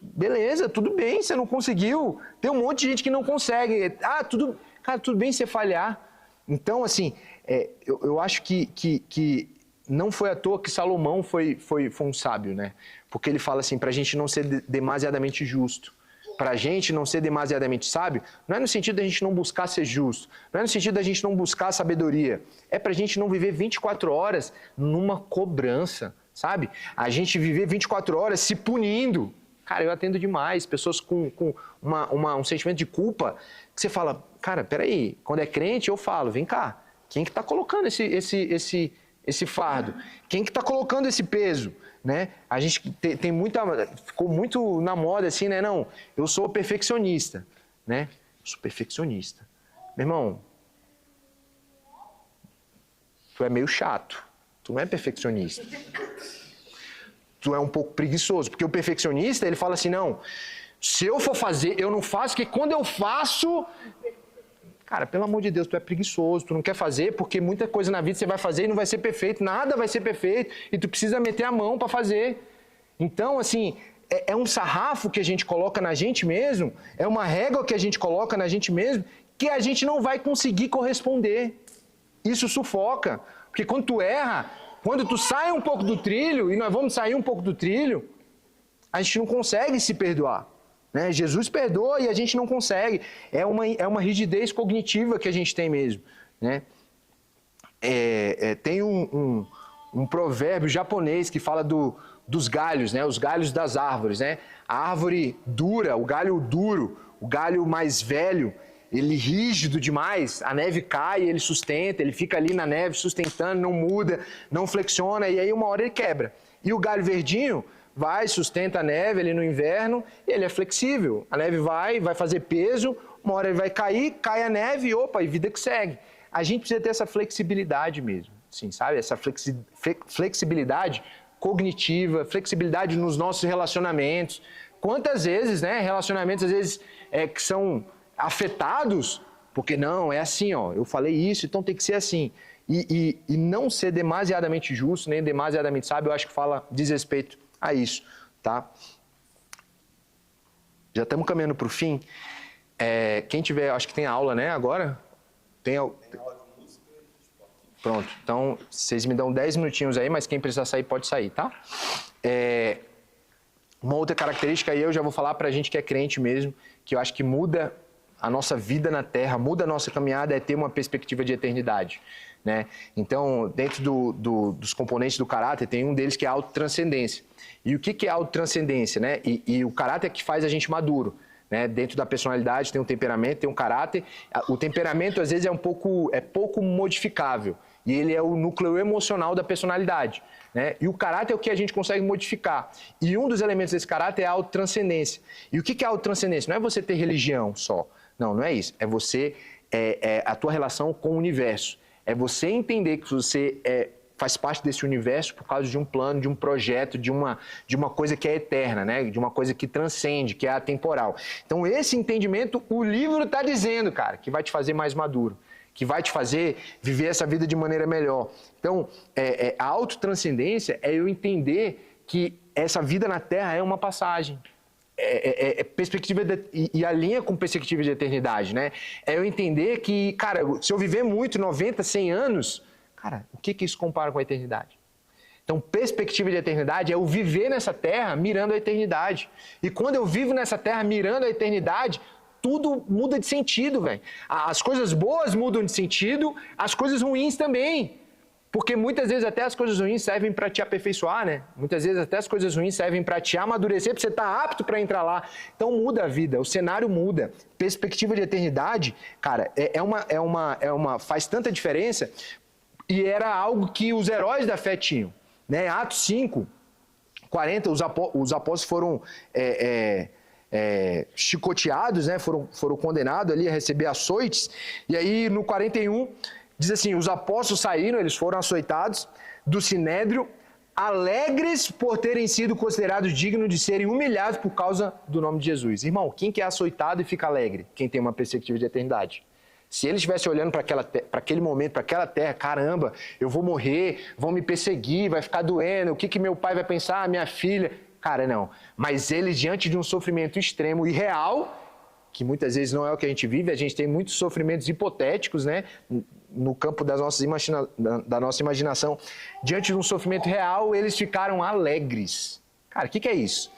Beleza, tudo bem, você não conseguiu, tem um monte de gente que não consegue, tudo bem você falhar. Então, assim, eu acho que não foi à toa que Salomão foi um sábio, né? Porque ele fala assim, para a gente não ser demasiadamente justo, para a gente não ser demasiadamente sábio, não é no sentido da gente não buscar ser justo, não é no sentido da gente não buscar sabedoria, é para a gente não viver 24 horas numa cobrança, sabe? A gente viver 24 horas se punindo. Cara, eu atendo demais pessoas com um sentimento de culpa, que você fala, cara, peraí, quando é crente eu falo, vem cá, quem que está colocando esse fardo? Quem que está colocando esse peso? Né? A gente ficou muito na moda assim, né? Não, eu sou perfeccionista, né? Eu sou perfeccionista. Meu irmão, tu é meio chato, tu não é perfeccionista. Tu é um pouco preguiçoso, porque o perfeccionista, ele fala assim, não, se eu for fazer, eu não faço, porque quando eu faço... Cara, pelo amor de Deus, tu é preguiçoso, tu não quer fazer, porque muita coisa na vida você vai fazer e não vai ser perfeito, nada vai ser perfeito, e tu precisa meter a mão para fazer. Então, assim, é um sarrafo que a gente coloca na gente mesmo, é uma régua que a gente coloca na gente mesmo, que a gente não vai conseguir corresponder. Isso sufoca, porque quando tu erra, quando tu sai um pouco do trilho, e nós vamos sair um pouco do trilho, a gente não consegue se perdoar. Né? Jesus perdoa e a gente não consegue. É uma rigidez cognitiva que a gente tem mesmo. Né? Tem um provérbio japonês que fala dos galhos, né? Os galhos das árvores. Né? A árvore dura, o galho duro, o galho mais velho, ele rígido demais, a neve cai, ele sustenta, ele fica ali na neve sustentando, não muda, não flexiona, e aí uma hora ele quebra. E o galho verdinho vai, sustenta a neve ali no inverno, e ele é flexível. A neve vai fazer peso, uma hora ele vai cair, cai a neve, e vida que segue. A gente precisa ter essa flexibilidade mesmo, assim, sabe? Essa flexibilidade cognitiva, flexibilidade nos nossos relacionamentos. Quantas vezes, né, relacionamentos às vezes que são afetados, porque não, é assim, ó, eu falei isso, então tem que ser assim. E não ser demasiadamente justo, nem demasiadamente sábio, eu acho que diz respeito a isso, tá? Já estamos caminhando para o fim. Quem tiver, acho que tem aula, né, agora? Tem aula de música. Pronto, então vocês me dão 10 minutinhos aí, mas quem precisar sair pode sair, tá? Uma outra característica aí eu já vou falar para a gente que é crente mesmo, que eu acho que muda a nossa vida na Terra, muda a nossa caminhada, é ter uma perspectiva de eternidade. Né? Então, dentro dos componentes do caráter, tem um deles que é a autotranscendência. E o que é a autotranscendência? Né? E o caráter é que faz a gente maduro. Né? Dentro da personalidade tem um temperamento, tem um caráter. O temperamento, às vezes, é pouco modificável. E ele é o núcleo emocional da personalidade. Né? E o caráter é o que a gente consegue modificar. E um dos elementos desse caráter é a autotranscendência. E o que é a autotranscendência? Não é você ter religião só. Não é isso. É você, a tua relação com o universo. É você entender que você faz parte desse universo por causa de um plano, de um projeto, de uma coisa que é eterna, né? De uma coisa que transcende, que é atemporal. Então, esse entendimento, o livro está dizendo, cara, que vai te fazer mais maduro, que vai te fazer viver essa vida de maneira melhor. Então, a autotranscendência é eu entender que essa vida na Terra é uma passagem. Perspectiva e alinha com perspectiva de eternidade, né? É eu entender que, cara, se eu viver muito, 90, 100 anos, cara, o que isso compara com a eternidade? Então, perspectiva de eternidade é eu viver nessa terra mirando a eternidade. E quando eu vivo nessa terra mirando a eternidade, tudo muda de sentido, velho. As coisas boas mudam de sentido, as coisas ruins também. Porque muitas vezes até as coisas ruins servem para te aperfeiçoar, né? Muitas vezes até as coisas ruins servem para te amadurecer, para você estar apto para entrar lá. Então muda a vida, o cenário muda. Perspectiva de eternidade, cara, faz tanta diferença e era algo que os heróis da fé tinham. Né? Atos 5, 40, os apóstolos foram chicoteados, né? foram condenados ali a receber açoites. E aí no 41... diz assim, os apóstolos saíram, eles foram açoitados do sinédrio, alegres por terem sido considerados dignos de serem humilhados por causa do nome de Jesus. Irmão, quem que é açoitado e fica alegre? Quem tem uma perspectiva de eternidade. Se ele estivesse olhando para aquele momento, para aquela terra, caramba, eu vou morrer, vão me perseguir, vai ficar doendo, o que meu pai vai pensar, minha filha? Cara, não. Mas ele, diante de um sofrimento extremo e real, que muitas vezes não é o que a gente vive, a gente tem muitos sofrimentos hipotéticos, né? No campo da nossa imaginação. Diante de um sofrimento real, eles ficaram alegres. Cara, o que é isso?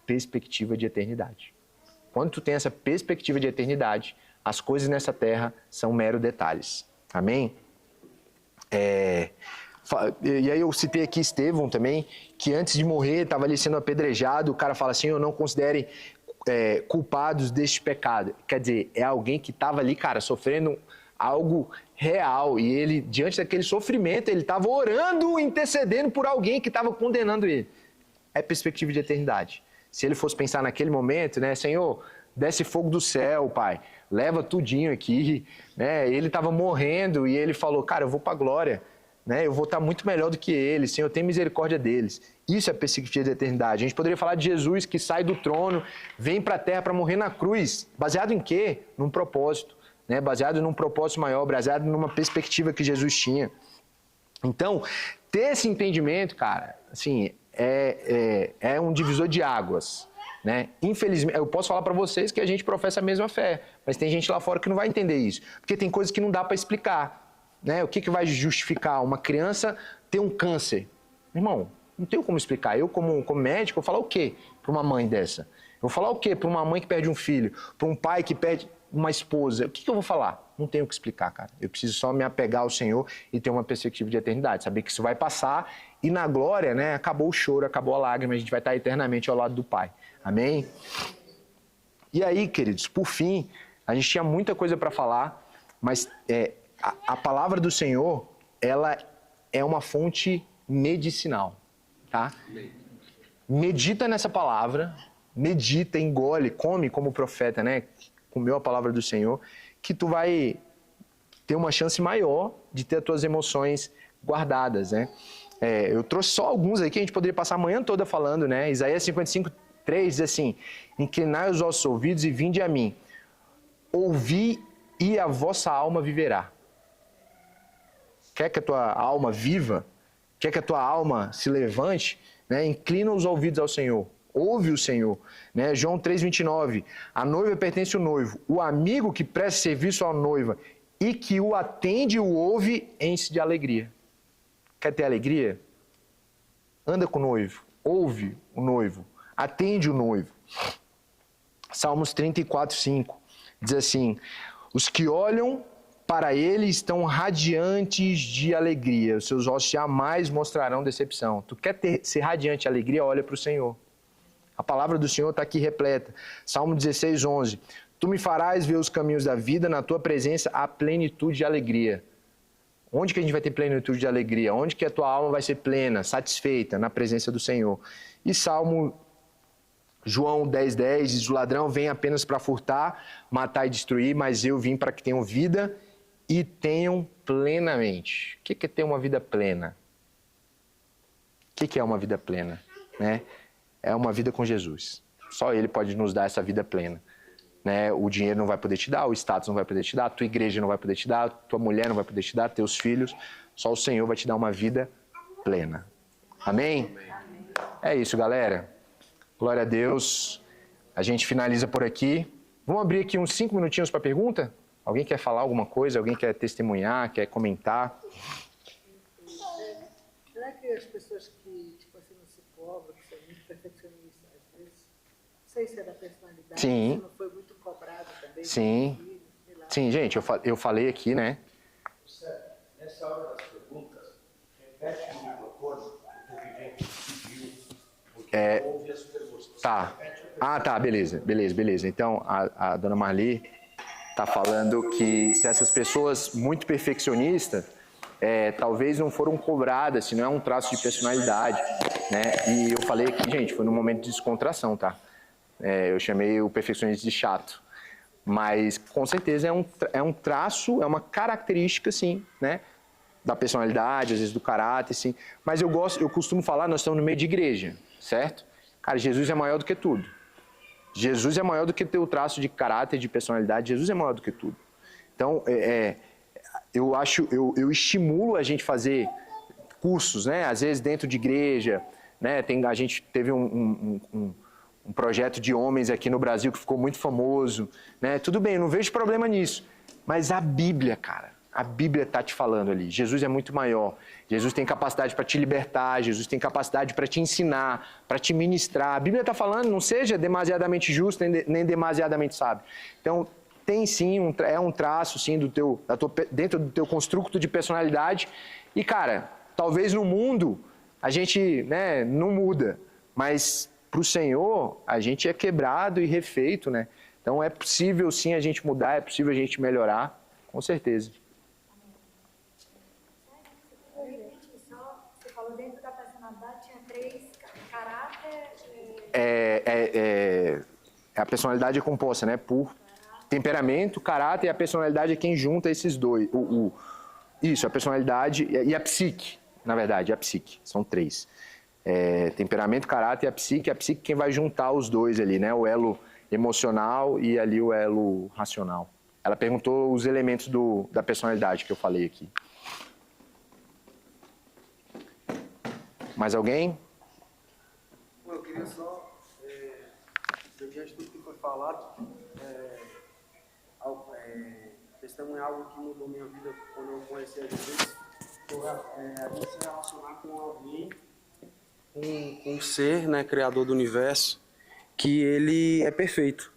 Perspectiva de eternidade. Quando tu tem essa perspectiva de eternidade, as coisas nessa terra são mero detalhes. Amém? E aí eu citei aqui Estevão também, que antes de morrer estava ali sendo apedrejado, o cara fala assim, eu não considerem culpados deste pecado. Quer dizer, é alguém que estava ali, cara, sofrendo algo real. E ele, diante daquele sofrimento, ele estava orando, intercedendo por alguém que estava condenando ele. É perspectiva de eternidade. Se ele fosse pensar naquele momento, né, Senhor, desce fogo do céu, Pai, leva tudinho aqui, né? Ele estava morrendo e ele falou, cara, eu vou para a glória, né? Eu vou estar muito melhor do que eles, Senhor, tem misericórdia deles. Isso é perspectiva de eternidade. A gente poderia falar de Jesus que sai do trono, vem para a terra para morrer na cruz. Baseado em quê? Num propósito, né? Baseado num propósito maior, baseado numa perspectiva que Jesus tinha. Então, ter esse entendimento, cara, assim, é um divisor de águas, né? Infelizmente, eu posso falar para vocês que a gente professa a mesma fé, mas tem gente lá fora que não vai entender isso, porque tem coisas que não dá para explicar, né? O que vai justificar uma criança ter um câncer? Irmão, não tenho como explicar. Eu, como médico, vou falar o quê para uma mãe dessa? Eu vou falar o quê para uma mãe que perde um filho? Para um pai que perde uma esposa? O que eu vou falar? Não tenho o que explicar, cara. Eu preciso só me apegar ao Senhor e ter uma perspectiva de eternidade. Saber que isso vai passar e na glória, né, acabou o choro, acabou a lágrima, a gente vai estar eternamente ao lado do Pai. Amém? E aí, queridos, por fim, a gente tinha muita coisa para falar, mas a palavra do Senhor, ela é uma fonte medicinal, tá? Medita nessa palavra, medita, engole, come como profeta, né? Comeu a palavra do Senhor, que tu vai ter uma chance maior de ter as tuas emoções guardadas, né? Eu trouxe só alguns aqui, a gente poderia passar a manhã toda falando, né? Isaías 55:3 diz assim, inclinai os vossos ouvidos e vinde a mim, ouvi e a vossa alma viverá. Quer que a tua alma viva? Quer que a tua alma se levante? Né? Inclina os ouvidos ao Senhor. Ouve o Senhor. Né? João 3,29. A noiva pertence ao noivo. O amigo que presta serviço à noiva e que o atende e o ouve, enche de alegria. Quer ter alegria? Anda com o noivo. Ouve o noivo. Atende o noivo. Salmos 34:5 diz assim, os que olham para ele estão radiantes de alegria, os seus olhos jamais mostrarão decepção. Tu quer ser radiante de alegria? Olha para o Senhor. A palavra do Senhor está aqui repleta. Salmo 16:11. Tu me farás ver os caminhos da vida, na tua presença há plenitude de alegria. Onde que a gente vai ter plenitude de alegria? Onde que a tua alma vai ser plena, satisfeita? Na presença do Senhor. E João 10:10 diz, o ladrão vem apenas para furtar, matar e destruir, mas eu vim para que tenham vida e tenham plenamente. O que é ter uma vida plena? O que é uma vida plena? Né? É uma vida com Jesus. Só Ele pode nos dar essa vida plena. Né? O dinheiro não vai poder te dar, o status não vai poder te dar, a tua igreja não vai poder te dar, a tua mulher não vai poder te dar, teus filhos. Só o Senhor vai te dar uma vida plena. Amém? É isso, galera. Glória a Deus. A gente finaliza por aqui. Vamos abrir aqui uns 5 minutinhos para pergunta? Alguém quer falar alguma coisa? Alguém quer testemunhar? Quer comentar? Será que as pessoas que, tipo assim, não se cobram, que são muito perfeccionistas, às vezes sei se é da personalidade, Sim. se não foi muito cobrado também. Sim. Sim, gente, eu falei aqui, né? Nessa hora das perguntas, repete o microfone, o dirigente pediu, porque ouve as perguntas. Tá. Ah, tá, beleza. Então, a dona Marli tá falando que se essas pessoas muito perfeccionistas, talvez não foram cobradas, se não é um traço de personalidade, né? E eu falei aqui, gente, foi num momento de descontração, tá? Eu chamei o perfeccionista de chato. Mas, com certeza, é um traço, é uma característica, sim, né? Da personalidade, às vezes do caráter, sim. Mas eu costumo falar, nós estamos no meio de igreja, certo? Cara, Jesus é maior do que tudo. Jesus é maior do que teu traço de caráter, de personalidade. Jesus é maior do que tudo. Então, eu estimulo a gente fazer cursos, né? Às vezes dentro de igreja, né? A gente teve um projeto de homens aqui no Brasil que ficou muito famoso, né? Tudo bem, eu não vejo problema nisso. Mas a Bíblia, cara, a Bíblia está te falando ali. Jesus é muito maior. Jesus tem capacidade para te libertar. Jesus tem capacidade para te ensinar, para te ministrar. A Bíblia está falando, não seja demasiadamente justo nem demasiadamente sábio. Então, tem sim, é um traço sim dentro do teu construto de personalidade. E, cara, talvez no mundo a gente, né, não muda, mas para o Senhor a gente é quebrado e refeito, né? Então é possível sim a gente mudar, é possível a gente melhorar, com certeza. Você falou dentro da personalidade tinha 3, caráter... A personalidade é composta, né, por temperamento, caráter, e a personalidade é quem junta esses dois. Isso, a personalidade e a psique, na verdade, a psique, são 3. Temperamento, caráter e a psique quem vai juntar os dois ali, né, o elo emocional e ali o elo racional. Ela perguntou os elementos da personalidade que eu falei aqui. Mais alguém? Eu queria só, diante de tudo que foi falado, testemunhar algo que mudou minha vida quando eu conheci a Jesus. A gente se relacionar com alguém, com um ser, né, criador do universo, que ele é perfeito.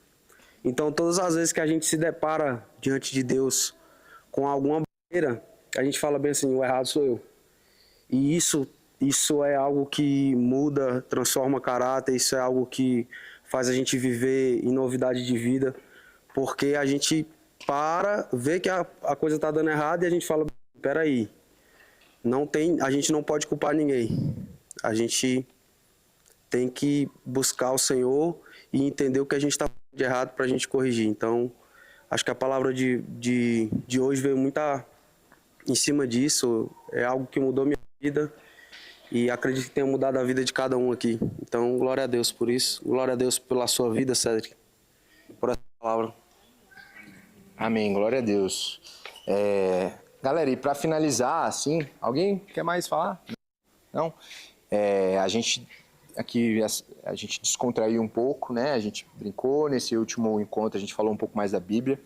Então, todas as vezes que a gente se depara diante de Deus com alguma barreira, a gente fala bem assim, o errado sou eu. E isso é algo que muda, transforma caráter, isso é algo que faz a gente viver em novidade de vida, porque a gente vê que a coisa está dando errado e a gente fala, peraí, a gente não pode culpar ninguém. A gente tem que buscar o Senhor e entender o que a gente está fazendo de errado para a gente corrigir. Então, acho que a palavra de hoje veio muito em cima disso, é algo que mudou minha vida. E acredito que tenha mudado a vida de cada um aqui. Então, glória a Deus por isso. Glória a Deus pela sua vida, Cédric. Por essa palavra. Amém, glória a Deus. Galera, e para finalizar, assim, alguém quer mais falar? Não? A gente descontraiu um pouco, né? A gente brincou, nesse último encontro a gente falou um pouco mais da Bíblia.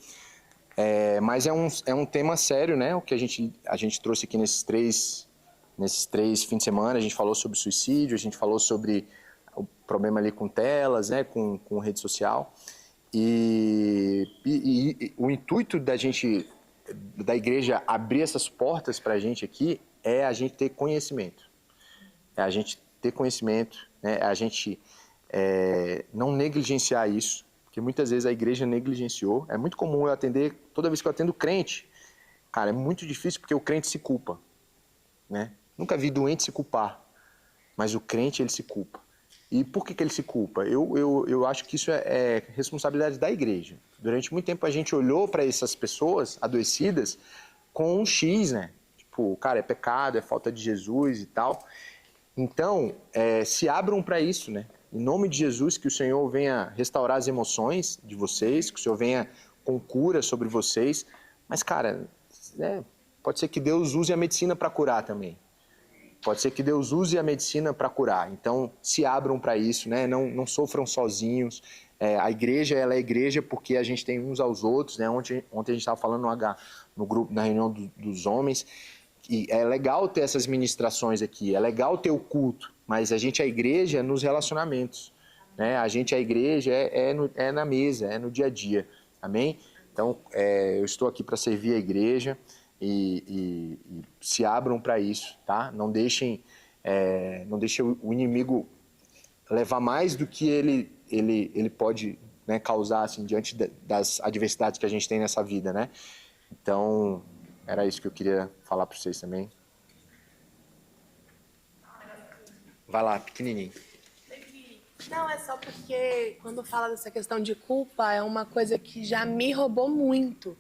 Mas é um tema sério, né? O que a gente trouxe aqui nesses três fins de semana. A gente falou sobre suicídio, a gente falou sobre o problema ali com telas, né, com rede social. E o intuito da igreja abrir essas portas para a gente aqui é a gente ter conhecimento. É a gente ter conhecimento, né, a gente não negligenciar isso, porque muitas vezes a igreja negligenciou. É muito comum eu atender, toda vez que eu atendo crente, cara, é muito difícil porque o crente se culpa, né? Nunca vi doente se culpar, mas o crente, ele se culpa. E por que ele se culpa? Eu acho que isso é responsabilidade da igreja. Durante muito tempo a gente olhou para essas pessoas adoecidas com um X, né? Tipo, cara, é pecado, é falta de Jesus e tal. Então, se abram para isso, né? Em nome de Jesus, que o Senhor venha restaurar as emoções de vocês, que o Senhor venha com cura sobre vocês. Mas, cara, pode ser que Deus use a medicina para curar também. Pode ser que Deus use a medicina para curar. Então, se abram para isso, né? Não sofram sozinhos. A igreja, ela é igreja porque a gente tem uns aos outros, né? Ontem a gente estava falando no grupo, na reunião dos homens. E é legal ter essas ministrações aqui, é legal ter o culto, mas a gente é igreja nos relacionamentos. né? A gente, a igreja, é na mesa, é no dia a dia, amém? Então, eu estou aqui para servir a igreja e se abram para isso, tá? Não deixem o inimigo levar mais do que ele pode, né, causar assim, diante das adversidades que a gente tem nessa vida, né? Então, era isso que eu queria falar para vocês também. Vai lá, pequenininho. Não, é só porque quando fala dessa questão de culpa, é uma coisa que já me roubou muito.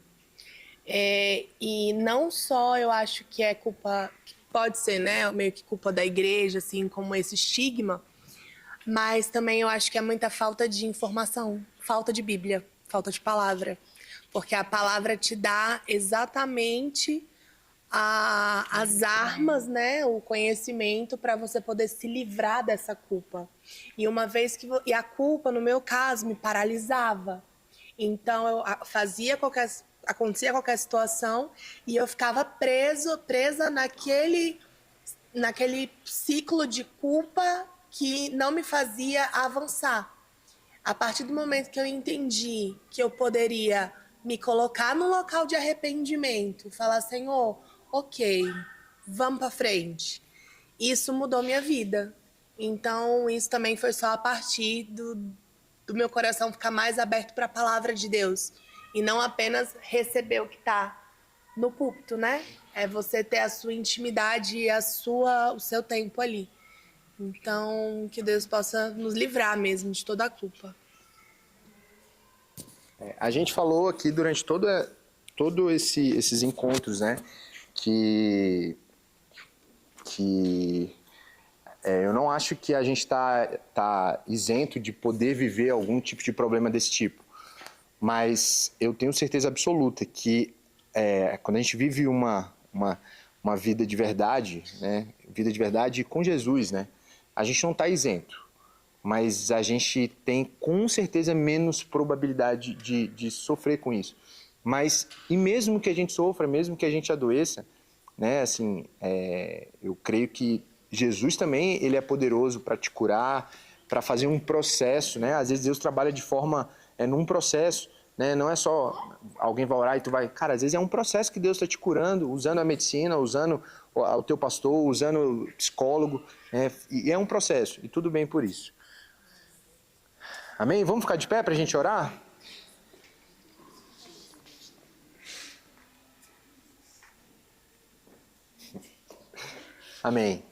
E não só eu acho que é culpa, pode ser, né, meio que culpa da igreja, assim, como esse estigma, mas também eu acho que é muita falta de informação, falta de Bíblia, falta de palavra. Porque a palavra te dá exatamente as armas, né, o conhecimento para você poder se livrar dessa culpa. E uma vez que a culpa, no meu caso, me paralisava. Então eu acontecia qualquer situação e eu ficava presa naquele ciclo de culpa que não me fazia avançar. A partir do momento que eu entendi que eu poderia me colocar no local de arrependimento, falar, Senhor, ok, vamos para frente. Isso mudou minha vida. Então, isso também foi só a partir do meu coração ficar mais aberto para a palavra de Deus. E não apenas receber o que está no púlpito, né? É você ter a sua intimidade e o seu tempo ali. Então, que Deus possa nos livrar mesmo de toda a culpa. A gente falou aqui durante todo esses encontros, né, que eu não acho que a gente tá isento de poder viver algum tipo de problema desse tipo, mas eu tenho certeza absoluta que quando a gente vive uma vida de verdade, né, vida de verdade com Jesus, né, a gente não está isento. Mas a gente tem com certeza menos probabilidade de sofrer com isso. E mesmo que a gente sofra, mesmo que a gente adoeça, né, assim, eu creio que Jesus também ele é poderoso para te curar, para fazer um processo, né? Às vezes Deus trabalha de forma, num processo, né? Não é só alguém vai orar e tu vai... Cara, às vezes é um processo que Deus está te curando, usando a medicina, usando o teu pastor, usando o psicólogo, né? E é um processo, e tudo bem por isso. Amém? Vamos ficar de pé para a gente orar? Amém.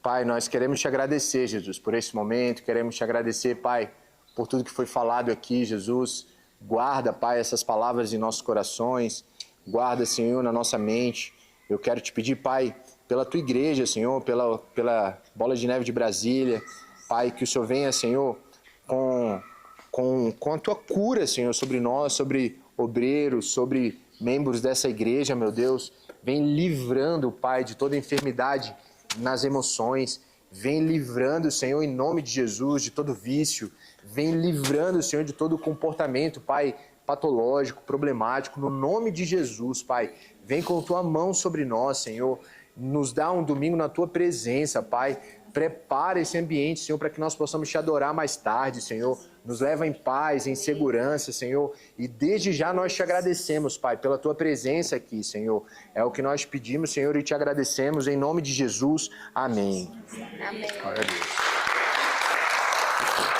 Pai, nós queremos te agradecer, Jesus, por esse momento. Queremos te agradecer, Pai, por tudo que foi falado aqui, Jesus. Guarda, Pai, essas palavras em nossos corações. Guarda, Senhor, na nossa mente. Eu quero te pedir, Pai, pela tua igreja, Senhor, pela Bola de Neve de Brasília. Pai, que o Senhor venha, Senhor, com a tua cura, Senhor, sobre nós, sobre obreiros, sobre membros dessa igreja, meu Deus. Vem livrando, Pai, de toda enfermidade nas emoções. Vem livrando, Senhor, em nome de Jesus, de todo vício. Vem livrando, Senhor, de todo comportamento, Pai, patológico, problemático. No nome de Jesus, Pai, vem com tua mão sobre nós, Senhor. Nos dá um domingo na tua presença, Pai. Prepara esse ambiente, Senhor, para que nós possamos te adorar mais tarde, Senhor. Nos leva em paz, em segurança, Senhor. E desde já nós te agradecemos, Pai, pela tua presença aqui, Senhor. É o que nós pedimos, Senhor, e te agradecemos em nome de Jesus. Amém. Amém. Glória a Deus.